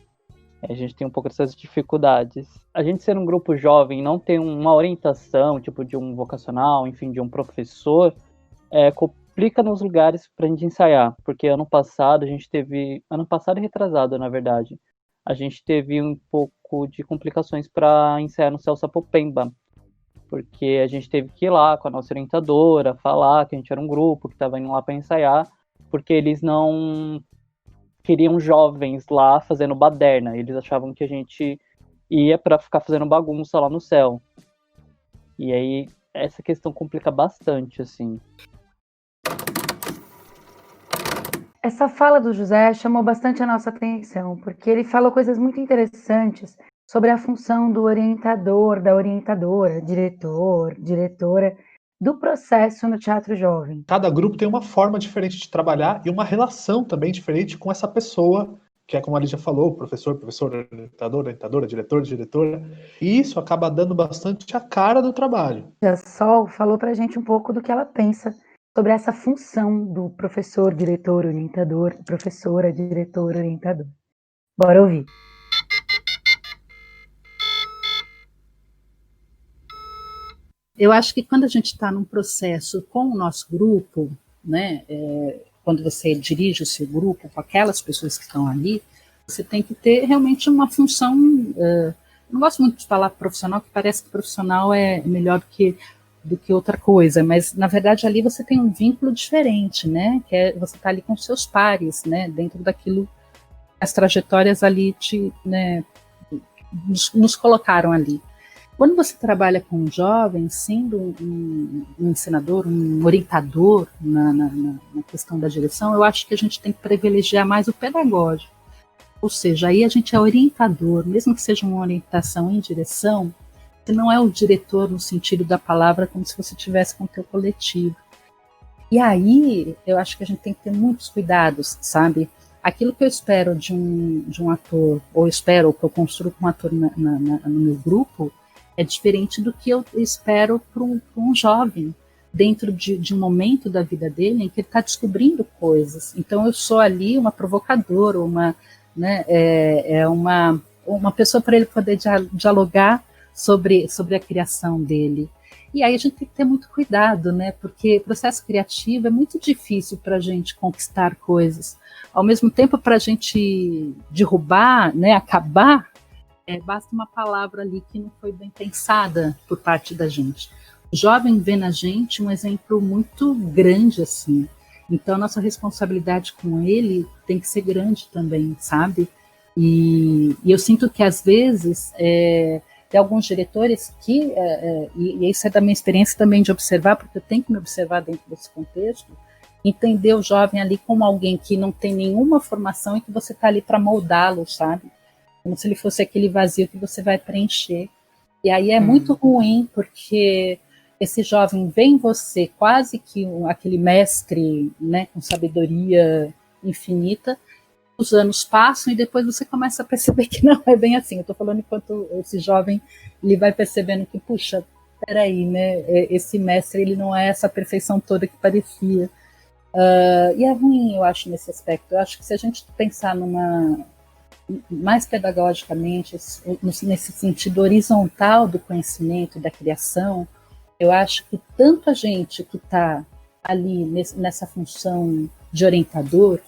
A gente tem um pouco dessas dificuldades. A gente ser um grupo jovem, não ter uma orientação, tipo de um vocacional, enfim, de um professor, complica nos lugares pra gente ensaiar, porque ano passado e retrasado, na verdade, a gente teve um pouco de complicações para ensaiar no Céu Sapopemba, porque a gente teve que ir lá com a nossa orientadora, falar que a gente era um grupo que estava indo lá para ensaiar, porque eles não queriam jovens lá fazendo baderna, eles achavam que a gente ia para ficar fazendo bagunça lá no céu. E aí essa questão complica bastante, assim. Essa fala do José chamou bastante a nossa atenção, porque ele falou coisas muito interessantes sobre a função do orientador, da orientadora, diretor, diretora, do processo no teatro jovem. Cada grupo tem uma forma diferente de trabalhar e uma relação também diferente com essa pessoa, que é como a Lígia falou, professor, professora, orientador, orientadora, diretor, diretora. E isso acaba dando bastante a cara do trabalho. A Sol falou pra gente um pouco do que ela pensa sobre essa função do professor, diretor, orientador, professora, diretor, orientador. Bora ouvir. Eu acho que quando a gente está num processo com o nosso grupo, né, quando você dirige o seu grupo com aquelas pessoas que estão ali, você tem que ter realmente uma função. Não gosto muito de falar profissional, que parece que profissional é melhor do que outra coisa, mas na verdade ali você tem um vínculo diferente, né? Que você está ali com seus pares, né? Dentro daquilo, as trajetórias ali nos colocaram ali. Quando você trabalha com um jovem, sendo um ensinador, um orientador na questão da direção, eu acho que a gente tem que privilegiar mais o pedagógico. Ou seja, aí a gente é orientador, mesmo que seja uma orientação em direção, você não é o diretor no sentido da palavra, como se você estivesse com o teu coletivo. E aí, eu acho que a gente tem que ter muitos cuidados, sabe? Aquilo que eu espero de um ator, ou que eu construo com um ator no meu grupo, é diferente do que eu espero para um jovem, dentro de um momento da vida dele em que ele está descobrindo coisas. Então, eu sou ali uma provocadora, uma pessoa para ele poder dialogar sobre a criação dele. E aí a gente tem que ter muito cuidado, né? Porque o processo criativo é muito difícil para a gente conquistar coisas. Ao mesmo tempo, para a gente derrubar, né, acabar, basta uma palavra ali que não foi bem pensada por parte da gente. O jovem vê na gente um exemplo muito grande, assim. Então, a nossa responsabilidade com ele tem que ser grande também, sabe? E eu sinto que, às vezes, tem alguns diretores que, e isso é da minha experiência também de observar, porque eu tenho que me observar dentro desse contexto, entender o jovem ali como alguém que não tem nenhuma formação e que você está ali para moldá-lo, sabe? Como se ele fosse aquele vazio que você vai preencher. E aí é muito ruim, porque esse jovem vê em você quase que aquele mestre, né, com sabedoria infinita. Os anos passam e depois você começa a perceber que não é bem assim. Eu estou falando enquanto esse jovem ele vai percebendo que, puxa, peraí, né? Esse mestre ele não é essa perfeição toda que parecia. E é ruim, eu acho, nesse aspecto. Eu acho que se a gente pensar mais pedagogicamente, nesse sentido horizontal do conhecimento, da criação, eu acho que tanto a gente que está ali nessa função de orientador,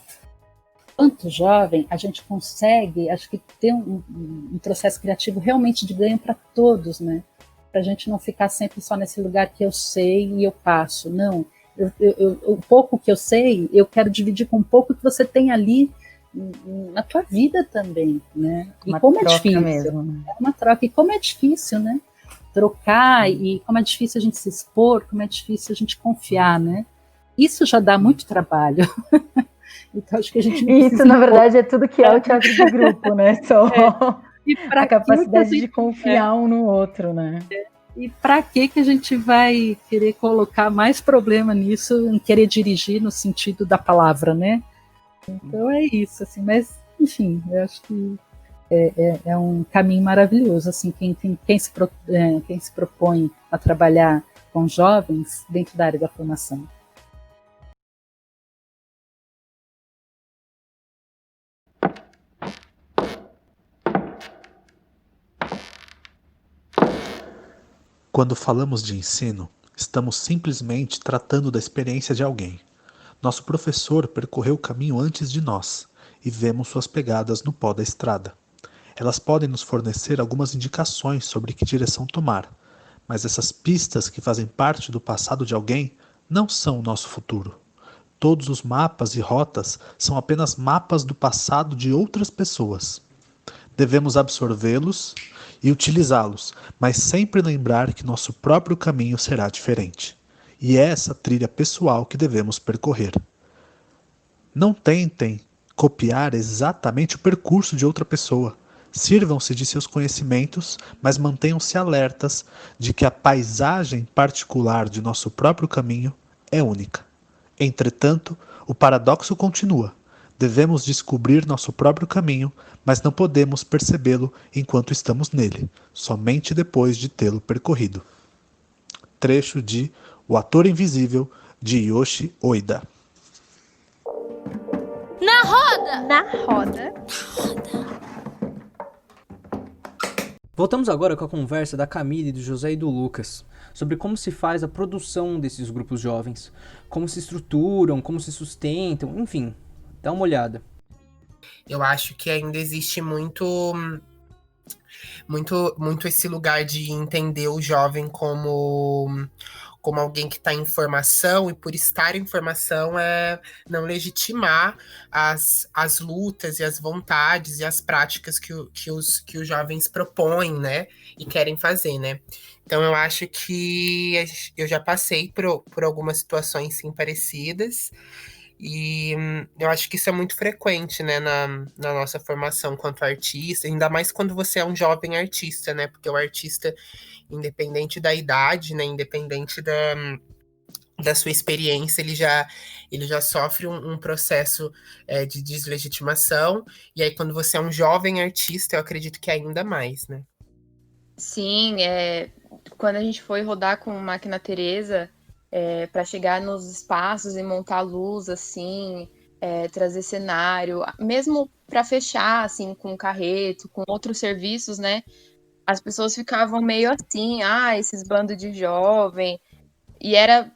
quanto jovem, a gente consegue, acho que ter um processo criativo realmente de ganho para todos, né? Para a gente não ficar sempre só nesse lugar que eu sei e eu passo. Não, o pouco que eu sei, eu quero dividir com um pouco que você tem ali na tua vida também, né? E como é difícil. Mesmo, né? É uma troca. E como é difícil, né? Trocar, e como é difícil a gente se expor, como é difícil a gente confiar, né? Isso já dá muito trabalho. Então, acho que a gente isso, na verdade, é tudo que é o teatro de grupo, né? Só a capacidade de confiar um no outro, né? E para que a gente vai querer colocar mais problema nisso, em querer dirigir no sentido da palavra, né? Então é isso, assim. Mas, enfim, eu acho que é um caminho maravilhoso, assim. Quem se propõe a trabalhar com jovens dentro da área da formação. Quando falamos de ensino, estamos simplesmente tratando da experiência de alguém. Nosso professor percorreu o caminho antes de nós e vemos suas pegadas no pó da estrada. Elas podem nos fornecer algumas indicações sobre que direção tomar, mas essas pistas que fazem parte do passado de alguém não são o nosso futuro. Todos os mapas e rotas são apenas mapas do passado de outras pessoas. Devemos absorvê-los e utilizá-los, mas sempre lembrar que nosso próprio caminho será diferente. E é essa trilha pessoal que devemos percorrer. Não tentem copiar exatamente o percurso de outra pessoa. Sirvam-se de seus conhecimentos, mas mantenham-se alertas de que a paisagem particular de nosso próprio caminho é única. Entretanto, o paradoxo continua. Devemos descobrir nosso próprio caminho, mas não podemos percebê-lo enquanto estamos nele, somente depois de tê-lo percorrido. Trecho de O Ator Invisível, de Yoshi Oida. Na roda! Na roda. Voltamos agora com a conversa da Camille, do José e do Lucas, sobre como se faz a produção desses grupos jovens, como se estruturam, como se sustentam, enfim, dá uma olhada. Eu acho que ainda existe muito esse lugar de entender o jovem como alguém que está em formação, e por estar em formação não legitimar as lutas e as vontades e as práticas que os jovens propõem, né, e querem fazer, né. Então eu acho que eu já passei por algumas situações sim parecidas, e eu acho que isso é muito frequente, né, na nossa formação quanto artista, ainda mais quando você é um jovem artista, né, porque o artista, independente da idade, né, independente da sua experiência, ele já sofre um processo de deslegitimação, e aí quando você é um jovem artista, eu acredito que ainda mais, né. Sim, quando a gente foi rodar com Máquina Teresa, para chegar nos espaços e montar luz, assim, trazer cenário, mesmo para fechar, assim, com carreto, com outros serviços, né? As pessoas ficavam meio assim, esses bandos de jovem, e era,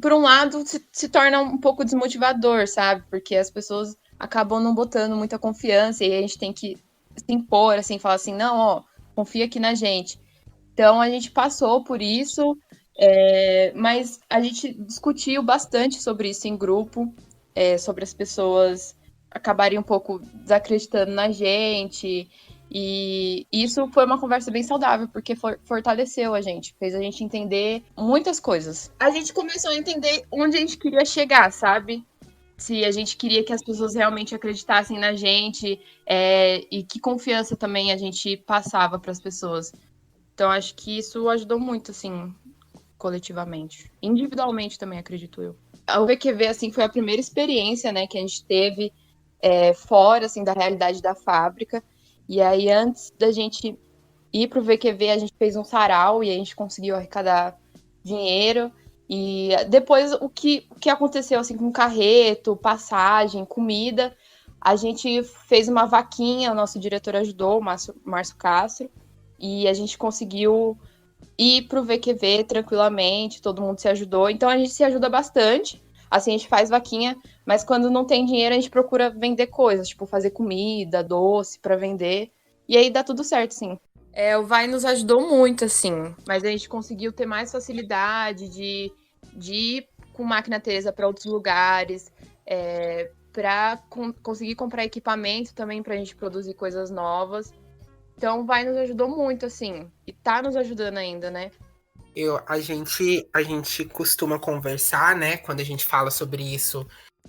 por um lado, se torna um pouco desmotivador, sabe? Porque as pessoas acabam não botando muita confiança, e a gente tem que se impor, assim, falar assim, não, ó, confia aqui na gente. Então, a gente passou por isso, mas a gente discutiu bastante sobre isso em grupo, sobre as pessoas acabarem um pouco desacreditando na gente, e isso foi uma conversa bem saudável, porque fortaleceu a gente, fez a gente entender muitas coisas. A gente começou a entender onde a gente queria chegar, sabe? Se a gente queria que as pessoas realmente acreditassem na gente, e que confiança também a gente passava para as pessoas. Então, acho que isso ajudou muito, assim, coletivamente. Individualmente também, acredito eu. O VQV, assim, foi a primeira experiência, né, que a gente teve fora, assim, da realidade da fábrica. E aí, antes da gente ir pro VQV, a gente fez um sarau e a gente conseguiu arrecadar dinheiro. E depois, o que aconteceu, assim, com carreto, passagem, comida, a gente fez uma vaquinha, o nosso diretor ajudou, o Márcio Castro, e a gente conseguiu ir pro VQV tranquilamente, todo mundo se ajudou. Então, a gente se ajuda bastante. Assim, a gente faz vaquinha, mas quando não tem dinheiro, a gente procura vender coisas, tipo, fazer comida, doce para vender. E aí dá tudo certo, sim. O Vai nos ajudou muito, assim, mas a gente conseguiu ter mais facilidade de ir com máquina Teresa para outros lugares, para conseguir comprar equipamento também para a gente produzir coisas novas. Então, o Vai nos ajudou muito, assim, e tá nos ajudando ainda, né? A gente costuma conversar, né, quando a gente fala sobre isso,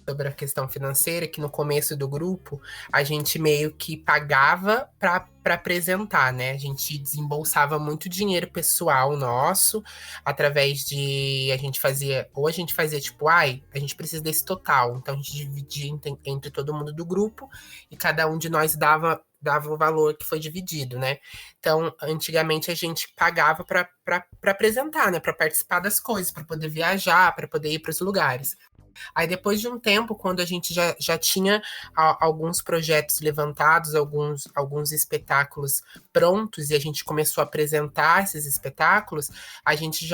sobre a questão financeira, que no começo do grupo a gente meio que pagava para apresentar, né? A gente desembolsava muito dinheiro pessoal nosso, através de a gente fazia tipo, a gente precisa desse total, então a gente dividia entre todo mundo do grupo e cada um de nós dava o valor que foi dividido, né? Então, antigamente a gente pagava para apresentar, né? Para participar das coisas, para poder viajar, para poder ir para os lugares. Aí, depois de um tempo, quando a gente já tinha alguns projetos levantados, alguns espetáculos prontos, e a gente começou a apresentar esses espetáculos, a gente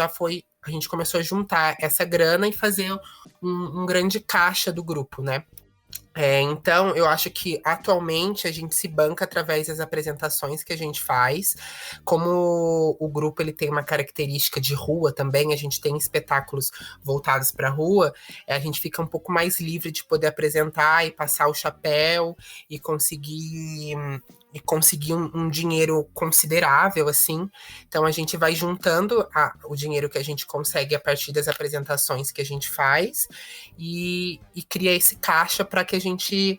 começou a juntar essa grana e fazer um grande caixa do grupo, né? Então, eu acho que atualmente a gente se banca através das apresentações que a gente faz. Como o grupo ele tem uma característica de rua também, a gente tem espetáculos voltados para a rua, a gente fica um pouco mais livre de poder apresentar e passar o chapéu e conseguir um dinheiro considerável, assim. Então, a gente vai juntando o dinheiro que a gente consegue a partir das apresentações que a gente faz e cria esse caixa para que a gente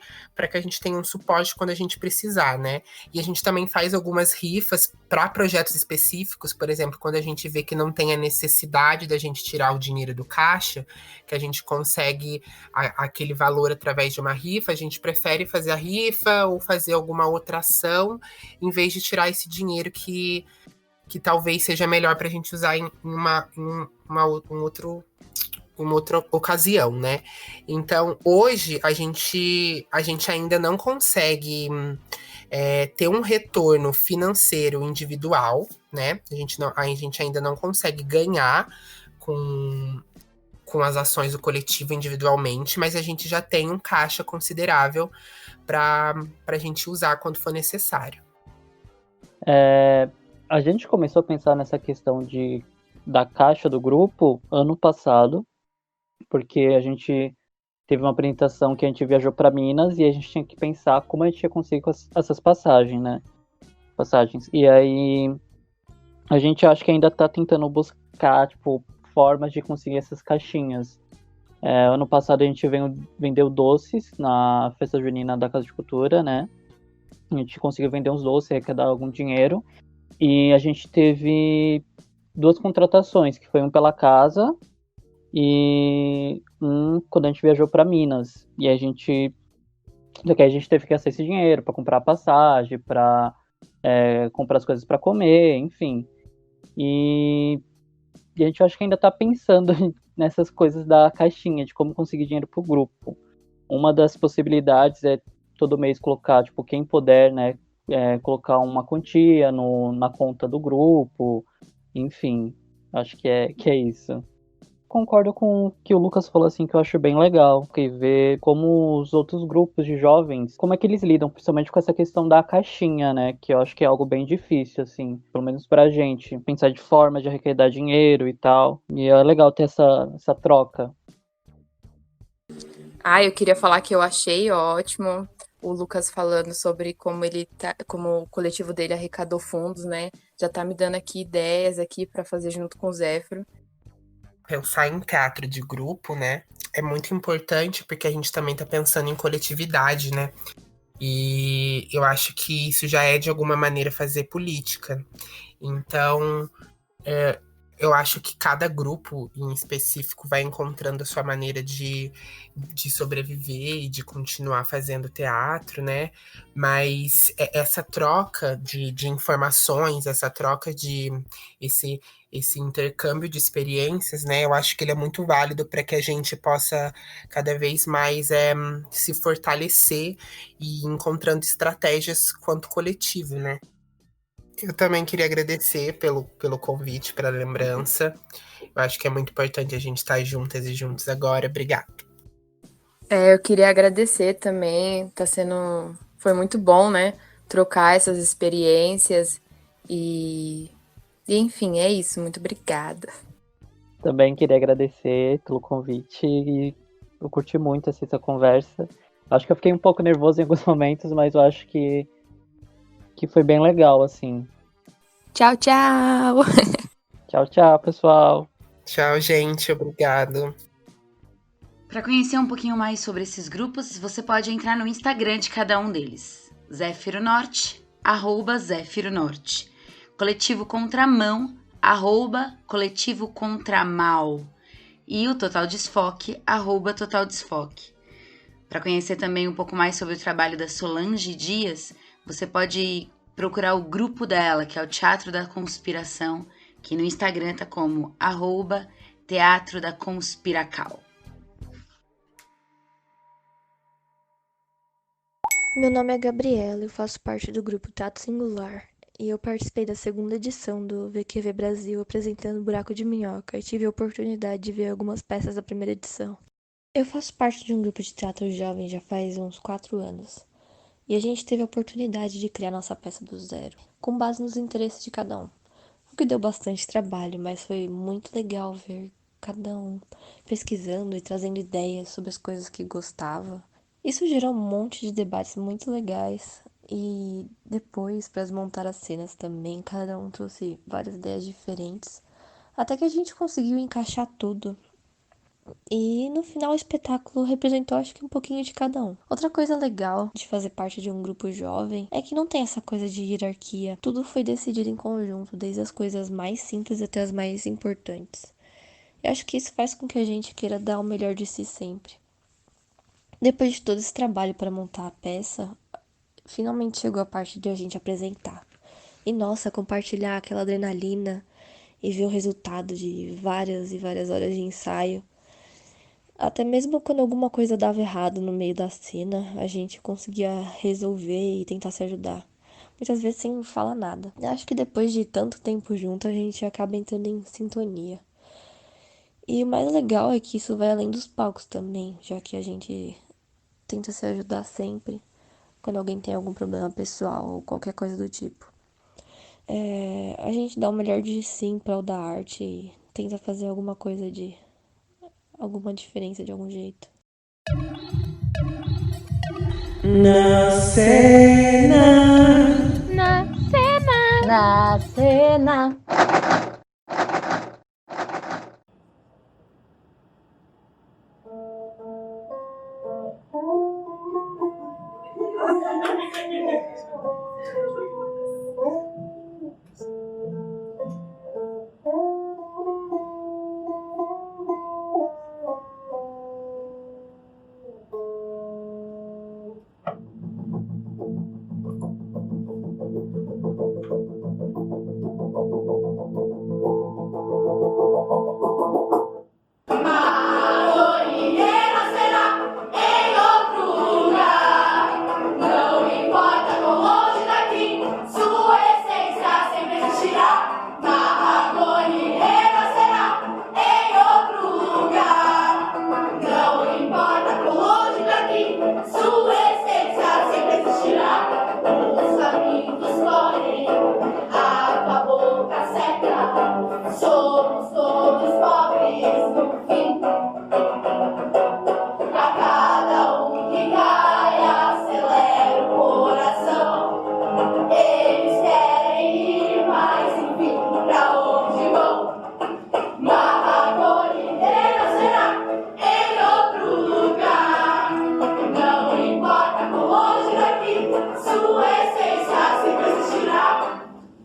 tenha um suporte quando a gente precisar, né? E a gente também faz algumas rifas para projetos específicos, por exemplo, quando a gente vê que não tem a necessidade da gente tirar o dinheiro do caixa, que a gente consegue aquele valor através de uma rifa, a gente prefere fazer a rifa ou fazer alguma outra ação, em vez de tirar esse dinheiro que talvez seja melhor para a gente usar em uma outra ocasião, né? Então, hoje, a gente ainda não consegue ter um retorno financeiro individual, né? A gente ainda não consegue ganhar com as ações do coletivo individualmente, mas a gente já tem um caixa considerável para a gente usar quando for necessário. A gente começou a pensar nessa questão da caixa do grupo ano passado, porque a gente teve uma apresentação que a gente viajou para Minas e a gente tinha que pensar como a gente ia conseguir essas passagens, né? E aí a gente acha que ainda tá tentando buscar, tipo, formas de conseguir essas caixinhas. Ano passado a gente vendeu doces na festa junina da Casa de Cultura, né? A gente conseguiu vender uns doces, arrecadar algum dinheiro. E a gente teve 2 contratações, que foi um pela casa e quando a gente viajou para Minas. E a gente teve que gastar esse dinheiro para comprar passagem, para comprar as coisas para comer, enfim. E a gente acho que ainda está pensando nessas coisas da caixinha, de como conseguir dinheiro pro grupo. Uma das possibilidades é todo mês colocar, tipo, quem puder, né, colocar uma quantia na conta do grupo, enfim, acho que é isso. Concordo com o que o Lucas falou, assim, que eu acho bem legal, que ver como os outros grupos de jovens, como é que eles lidam, principalmente com essa questão da caixinha, né, que eu acho que é algo bem difícil, assim, pelo menos pra gente, pensar de forma de arrecadar dinheiro e tal, e é legal ter essa troca. Eu queria falar que eu achei ótimo o Lucas falando sobre como como o coletivo dele arrecadou fundos, né, já tá me dando aqui ideias aqui pra fazer junto com o Zéfiro. Pensar em teatro de grupo, né, é muito importante porque a gente também tá pensando em coletividade, né, e eu acho que isso já é de alguma maneira fazer política. Então, Eu acho que cada grupo em específico vai encontrando a sua maneira de sobreviver e de continuar fazendo teatro, né? Mas essa troca de informações, essa troca esse intercâmbio de experiências, né? Eu acho que ele é muito válido para que a gente possa cada vez mais se fortalecer e ir encontrando estratégias quanto coletivo, né? Eu também queria agradecer pelo convite, pela lembrança. Eu acho que é muito importante a gente estar juntas e juntos agora. Obrigada. Eu queria agradecer também. Foi muito bom, né? Trocar essas experiências e enfim, é isso. Muito obrigada. Também queria agradecer pelo convite e eu curti muito essa conversa. Acho que eu fiquei um pouco nervoso em alguns momentos, mas eu acho que foi bem legal, assim. Tchau, tchau! Tchau, tchau, pessoal! Tchau, gente. Obrigado. Para conhecer um pouquinho mais sobre esses grupos, você pode entrar no Instagram de cada um deles. Zéfiro Norte, @ZéfiroNorte. Coletivo Contramão, @Coletivo Contramal. E o Total Desfoque, @Total Desfoque. Para conhecer também um pouco mais sobre o trabalho da Solange Dias, você pode procurar o grupo dela, que é o Teatro da Conspiração, que no Instagram tá como @Teatro da Conspiracal. Meu nome é Gabriela, eu faço parte do grupo Teatro Singular e eu participei da segunda edição do VQV Brasil apresentando Buraco de Minhoca e tive a oportunidade de ver algumas peças da primeira edição. Eu faço parte de um grupo de teatro jovem já faz uns 4 anos. E a gente teve a oportunidade de criar nossa peça do zero, com base nos interesses de cada um. O que deu bastante trabalho, mas foi muito legal ver cada um pesquisando e trazendo ideias sobre as coisas que gostava. Isso gerou um monte de debates muito legais. E depois, para montar as cenas também, cada um trouxe várias ideias diferentes. Até que a gente conseguiu encaixar tudo. E no final o espetáculo representou acho que um pouquinho de cada um. Outra coisa legal de fazer parte de um grupo jovem é que não tem essa coisa de hierarquia. Tudo foi decidido em conjunto, desde as coisas mais simples até as mais importantes. Eu acho que isso faz com que a gente queira dar o melhor de si sempre. Depois de todo esse trabalho para montar a peça, finalmente chegou a parte de a gente apresentar. E nossa, compartilhar aquela adrenalina e ver o resultado de várias e várias horas de ensaio. Até mesmo quando alguma coisa dava errado no meio da cena, a gente conseguia resolver e tentar se ajudar. Muitas vezes sem falar nada. Eu acho que depois de tanto tempo junto, a gente acaba entrando em sintonia. E o mais legal é que isso vai além dos palcos também, já que a gente tenta se ajudar sempre quando alguém tem algum problema pessoal ou qualquer coisa do tipo. A gente dá o melhor de si em prol da arte e tenta fazer alguma coisa alguma diferença de algum jeito. Na cena. Na cena. Na cena.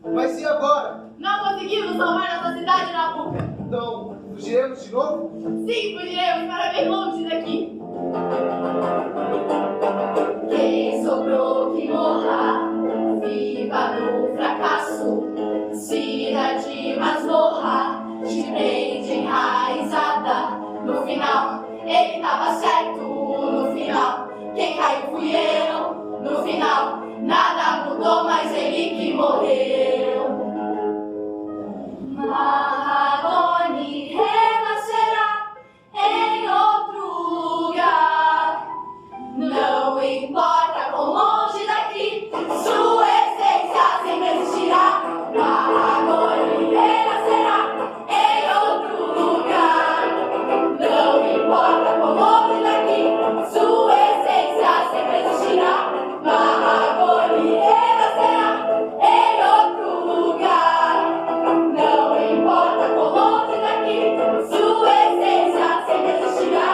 Mas e agora? Não conseguimos salvar nossa cidade na novo. Sim, fugiremos para bem longe daqui. Quem sobrou que morra, viva no fracasso. Cidade masmorra, te prende enraizada. No final, ele tava certo. No final, quem caiu fui eu. No final, nada mudou, mas ele que morreu. Mahagoni renascerá em outro lugar. Não importa quão longe daqui, sua essência sempre existirá. Mahagoni renascerá em outro lugar. Não importa quão longe daqui, sua essência sempre existirá. Mahagoni renascerá em outro lugar. Não importa quão longe daqui, sua essência sempre existirá.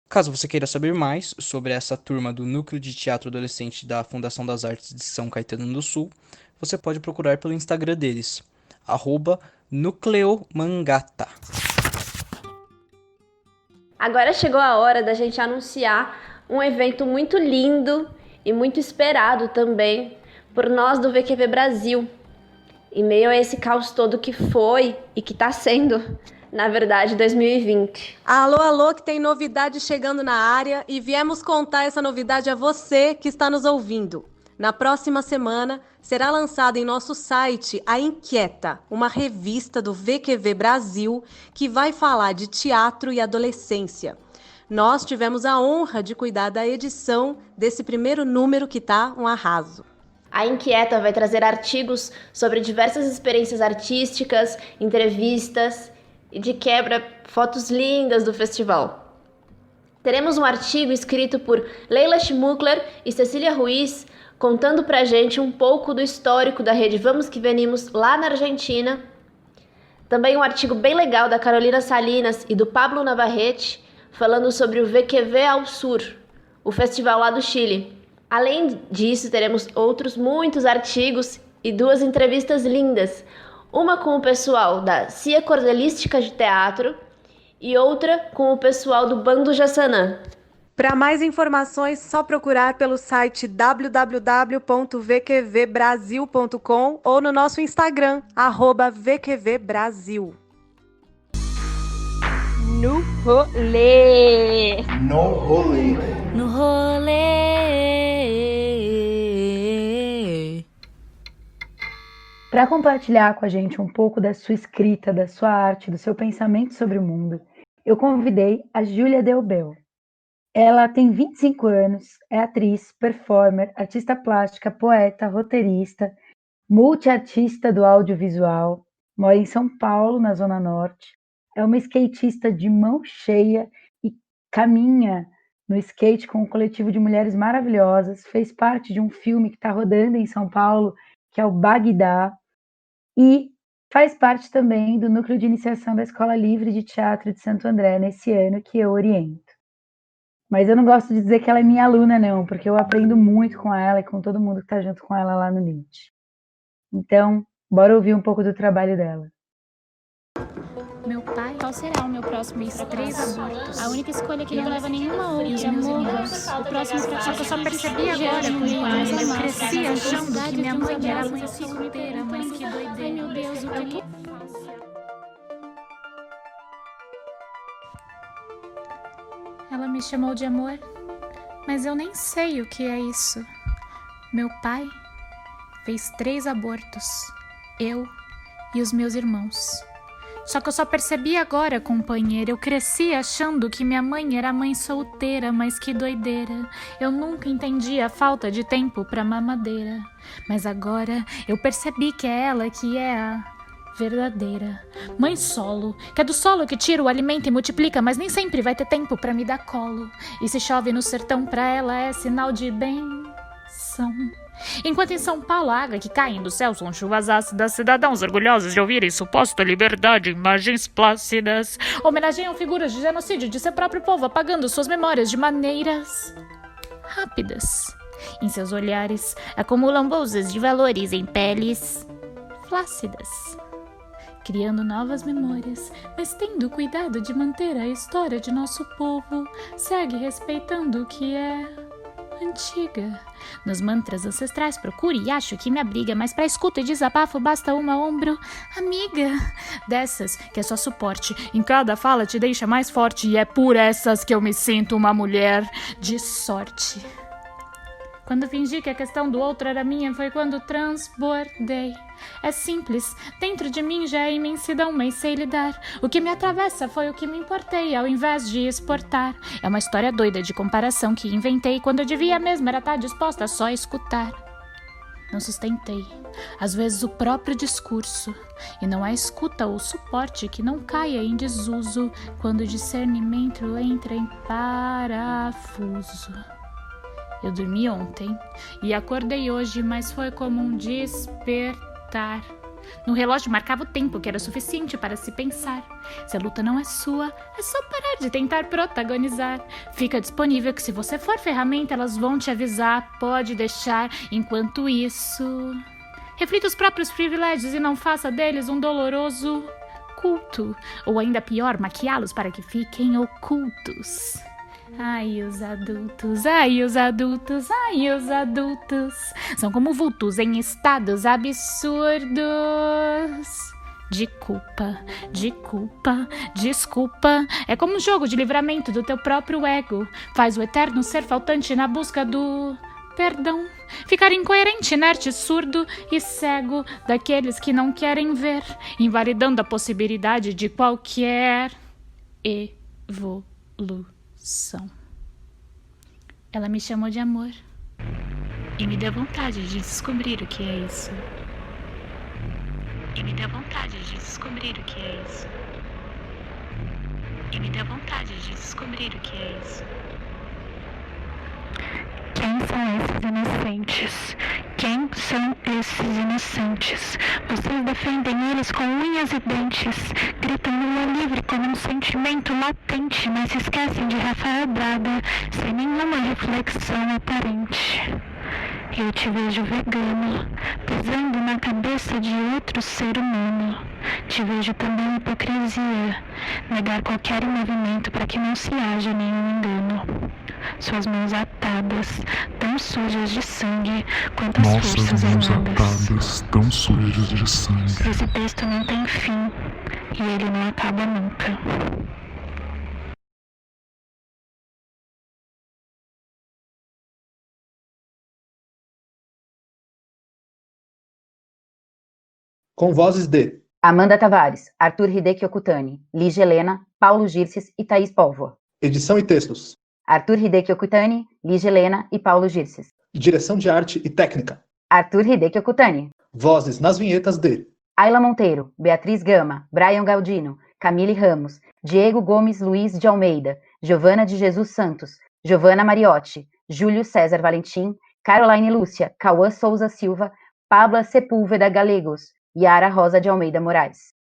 Caso você queira saber mais sobre essa turma do Núcleo de Teatro Adolescente da Fundação das Artes de São Caetano do Sul, você pode procurar pelo Instagram deles, @nucleomangata. Agora chegou a hora da gente anunciar um evento muito lindo e muito esperado também por nós do VQV Brasil, em meio a esse caos todo que foi e que está sendo, na verdade, 2020. Alô, alô, que tem novidade chegando na área e viemos contar essa novidade a você que está nos ouvindo. Na próxima semana, será lançada em nosso site a Inquieta, uma revista do VQV Brasil que vai falar de teatro e adolescência. Nós tivemos a honra de cuidar da edição desse primeiro número que tá um arraso. A Inquieta vai trazer artigos sobre diversas experiências artísticas, entrevistas e, de quebra, fotos lindas do festival. Teremos um artigo escrito por Leila Schmuckler e Cecília Ruiz, contando pra gente um pouco do histórico da rede Vamos Que Venimos lá na Argentina. Também um artigo bem legal da Carolina Salinas e do Pablo Navarrete, falando sobre o VQV ao Sur, o festival lá do Chile. Além disso, teremos outros muitos artigos e 2 entrevistas lindas, uma com o pessoal da CIA Cordelística de Teatro e outra com o pessoal do Bando Jassanã. Para mais informações, só procurar pelo site www.vqvbrasil.com ou no nosso Instagram, @VQVBrasil. No rolê. No rolê. No rolê. Para compartilhar com a gente um pouco da sua escrita, da sua arte, do seu pensamento sobre o mundo, eu convidei a Júlia Delbel. Ela tem 25 anos, é atriz, performer, artista plástica, poeta, roteirista, multiartista do audiovisual, mora em São Paulo, na Zona Norte, é uma skatista de mão cheia e caminha no skate com um coletivo de mulheres maravilhosas, fez parte de um filme que está rodando em São Paulo, que é o Bagdá, e faz parte também do núcleo de iniciação da Escola Livre de Teatro de Santo André, nesse ano que eu oriento. Mas eu não gosto de dizer que ela é minha aluna, não, porque eu aprendo muito com ela e com todo mundo que está junto com ela lá no NIT. Então, bora ouvir um pouco do trabalho dela. Meu pai, qual será o meu próximo passo? 3 abortos. A única escolha que não leva nenhuma outra. E os meus irmãos. O próximo fracasso. Só que eu só percebi agora com o pai. Eu cresci achando que minha mãe era mãe solteira, mas que doideira. Meu Deus, o que eu faço? Ela me chamou de amor, mas eu nem sei o que é isso. Meu pai fez 3 abortos. Eu e os meus irmãos. Só que eu só percebi agora, companheira. Eu cresci achando que minha mãe era mãe solteira, mas que doideira. Eu nunca entendi a falta de tempo pra mamadeira. Mas agora eu percebi que é ela que é a verdadeira mãe solo, que é do solo que tira o alimento e multiplica, mas nem sempre vai ter tempo pra me dar colo. E se chove no sertão pra ela é sinal de benção. Enquanto em São Paulo a água que caem do céu são chuvas ácidas, cidadãos orgulhosos de ouvirem suposta liberdade, imagens plácidas homenageiam figuras de genocídio de seu próprio povo, apagando suas memórias de maneiras rápidas. Em seus olhares acumulam bolsas de valores em peles flácidas. criando novas memórias, mas tendo cuidado de manter a história de nosso povo. Segue respeitando o que é antiga. Nos mantras ancestrais procure e acho que me abriga, mas pra escuta e desabafo basta uma ombro amiga. Dessas que é só suporte, em cada fala te deixa mais forte, e é por essas que eu me sinto uma mulher de sorte. Quando fingi que a questão do outro era minha, foi quando transbordei. É simples, dentro de mim já é imensidão, mas sei lidar. O que me atravessa foi o que me importei, ao invés de exportar. É uma história doida de comparação que inventei, quando eu devia mesmo era estar disposta a só escutar. Não sustentei, às vezes, o próprio discurso, e não há escuta ou suporte que não caia em desuso, quando o discernimento entra em parafuso. Eu dormi ontem e acordei hoje, mas foi como um despertar. No relógio marcava o tempo, que era suficiente para se pensar. Se a luta não é sua, é só parar de tentar protagonizar. Fica disponível que, se você for ferramenta, elas vão te avisar. Pode deixar. Enquanto isso, reflita os próprios privilégios e não faça deles um doloroso culto. Ou ainda pior, maquiá-los para que fiquem ocultos. Ai, os adultos, ai, os adultos, ai, os adultos são como vultos em estados absurdos de culpa, desculpa. É como um jogo de livramento do teu próprio ego. Faz o eterno ser faltante na busca do perdão. Ficar incoerente, inerte, surdo e cego daqueles que não querem ver, invalidando a possibilidade de qualquer evolução. Ela me chamou de amor e me deu vontade de descobrir o que é isso. E me deu vontade de descobrir o que é isso. E me deu vontade de descobrir o que é isso. Quem são esses inocentes? Quem são esses inocentes? Vocês defendem eles com unhas e dentes, gritam Lula livre como um sentimento latente, mas se esquecem de Rafael Braga, sem nenhuma reflexão aparente. Eu te vejo vegano, pisando na cabeça de outro ser humano. Te vejo também hipocrisia, negar qualquer movimento para que não se haja nenhum engano. Suas mãos atadas, tão sujas de sangue quanto as forças armadas. Tão sujas de sangue. Esse texto não tem fim, e ele não acaba nunca. Com vozes de Amanda Tavares, Arthur Hideki Okutani, Lígia Helena, Paulo Girces e Thaís Póvoa. edição e textos, Arthur Hideki Okutani, Lígia Helena e Paulo Girces. direção de arte e técnica, Arthur Hideki Okutani. vozes nas vinhetas de Ayla Monteiro, Beatriz Gama, Brian Galdino, Camille Ramos, Diego Gomes Luiz de Almeida, Giovana de Jesus Santos, Giovana Mariotti, Júlio César Valentim, Caroline Lúcia, Cauã Souza Silva, Pabla Sepúlveda Galegos, Yara Rosa de Almeida Moraes.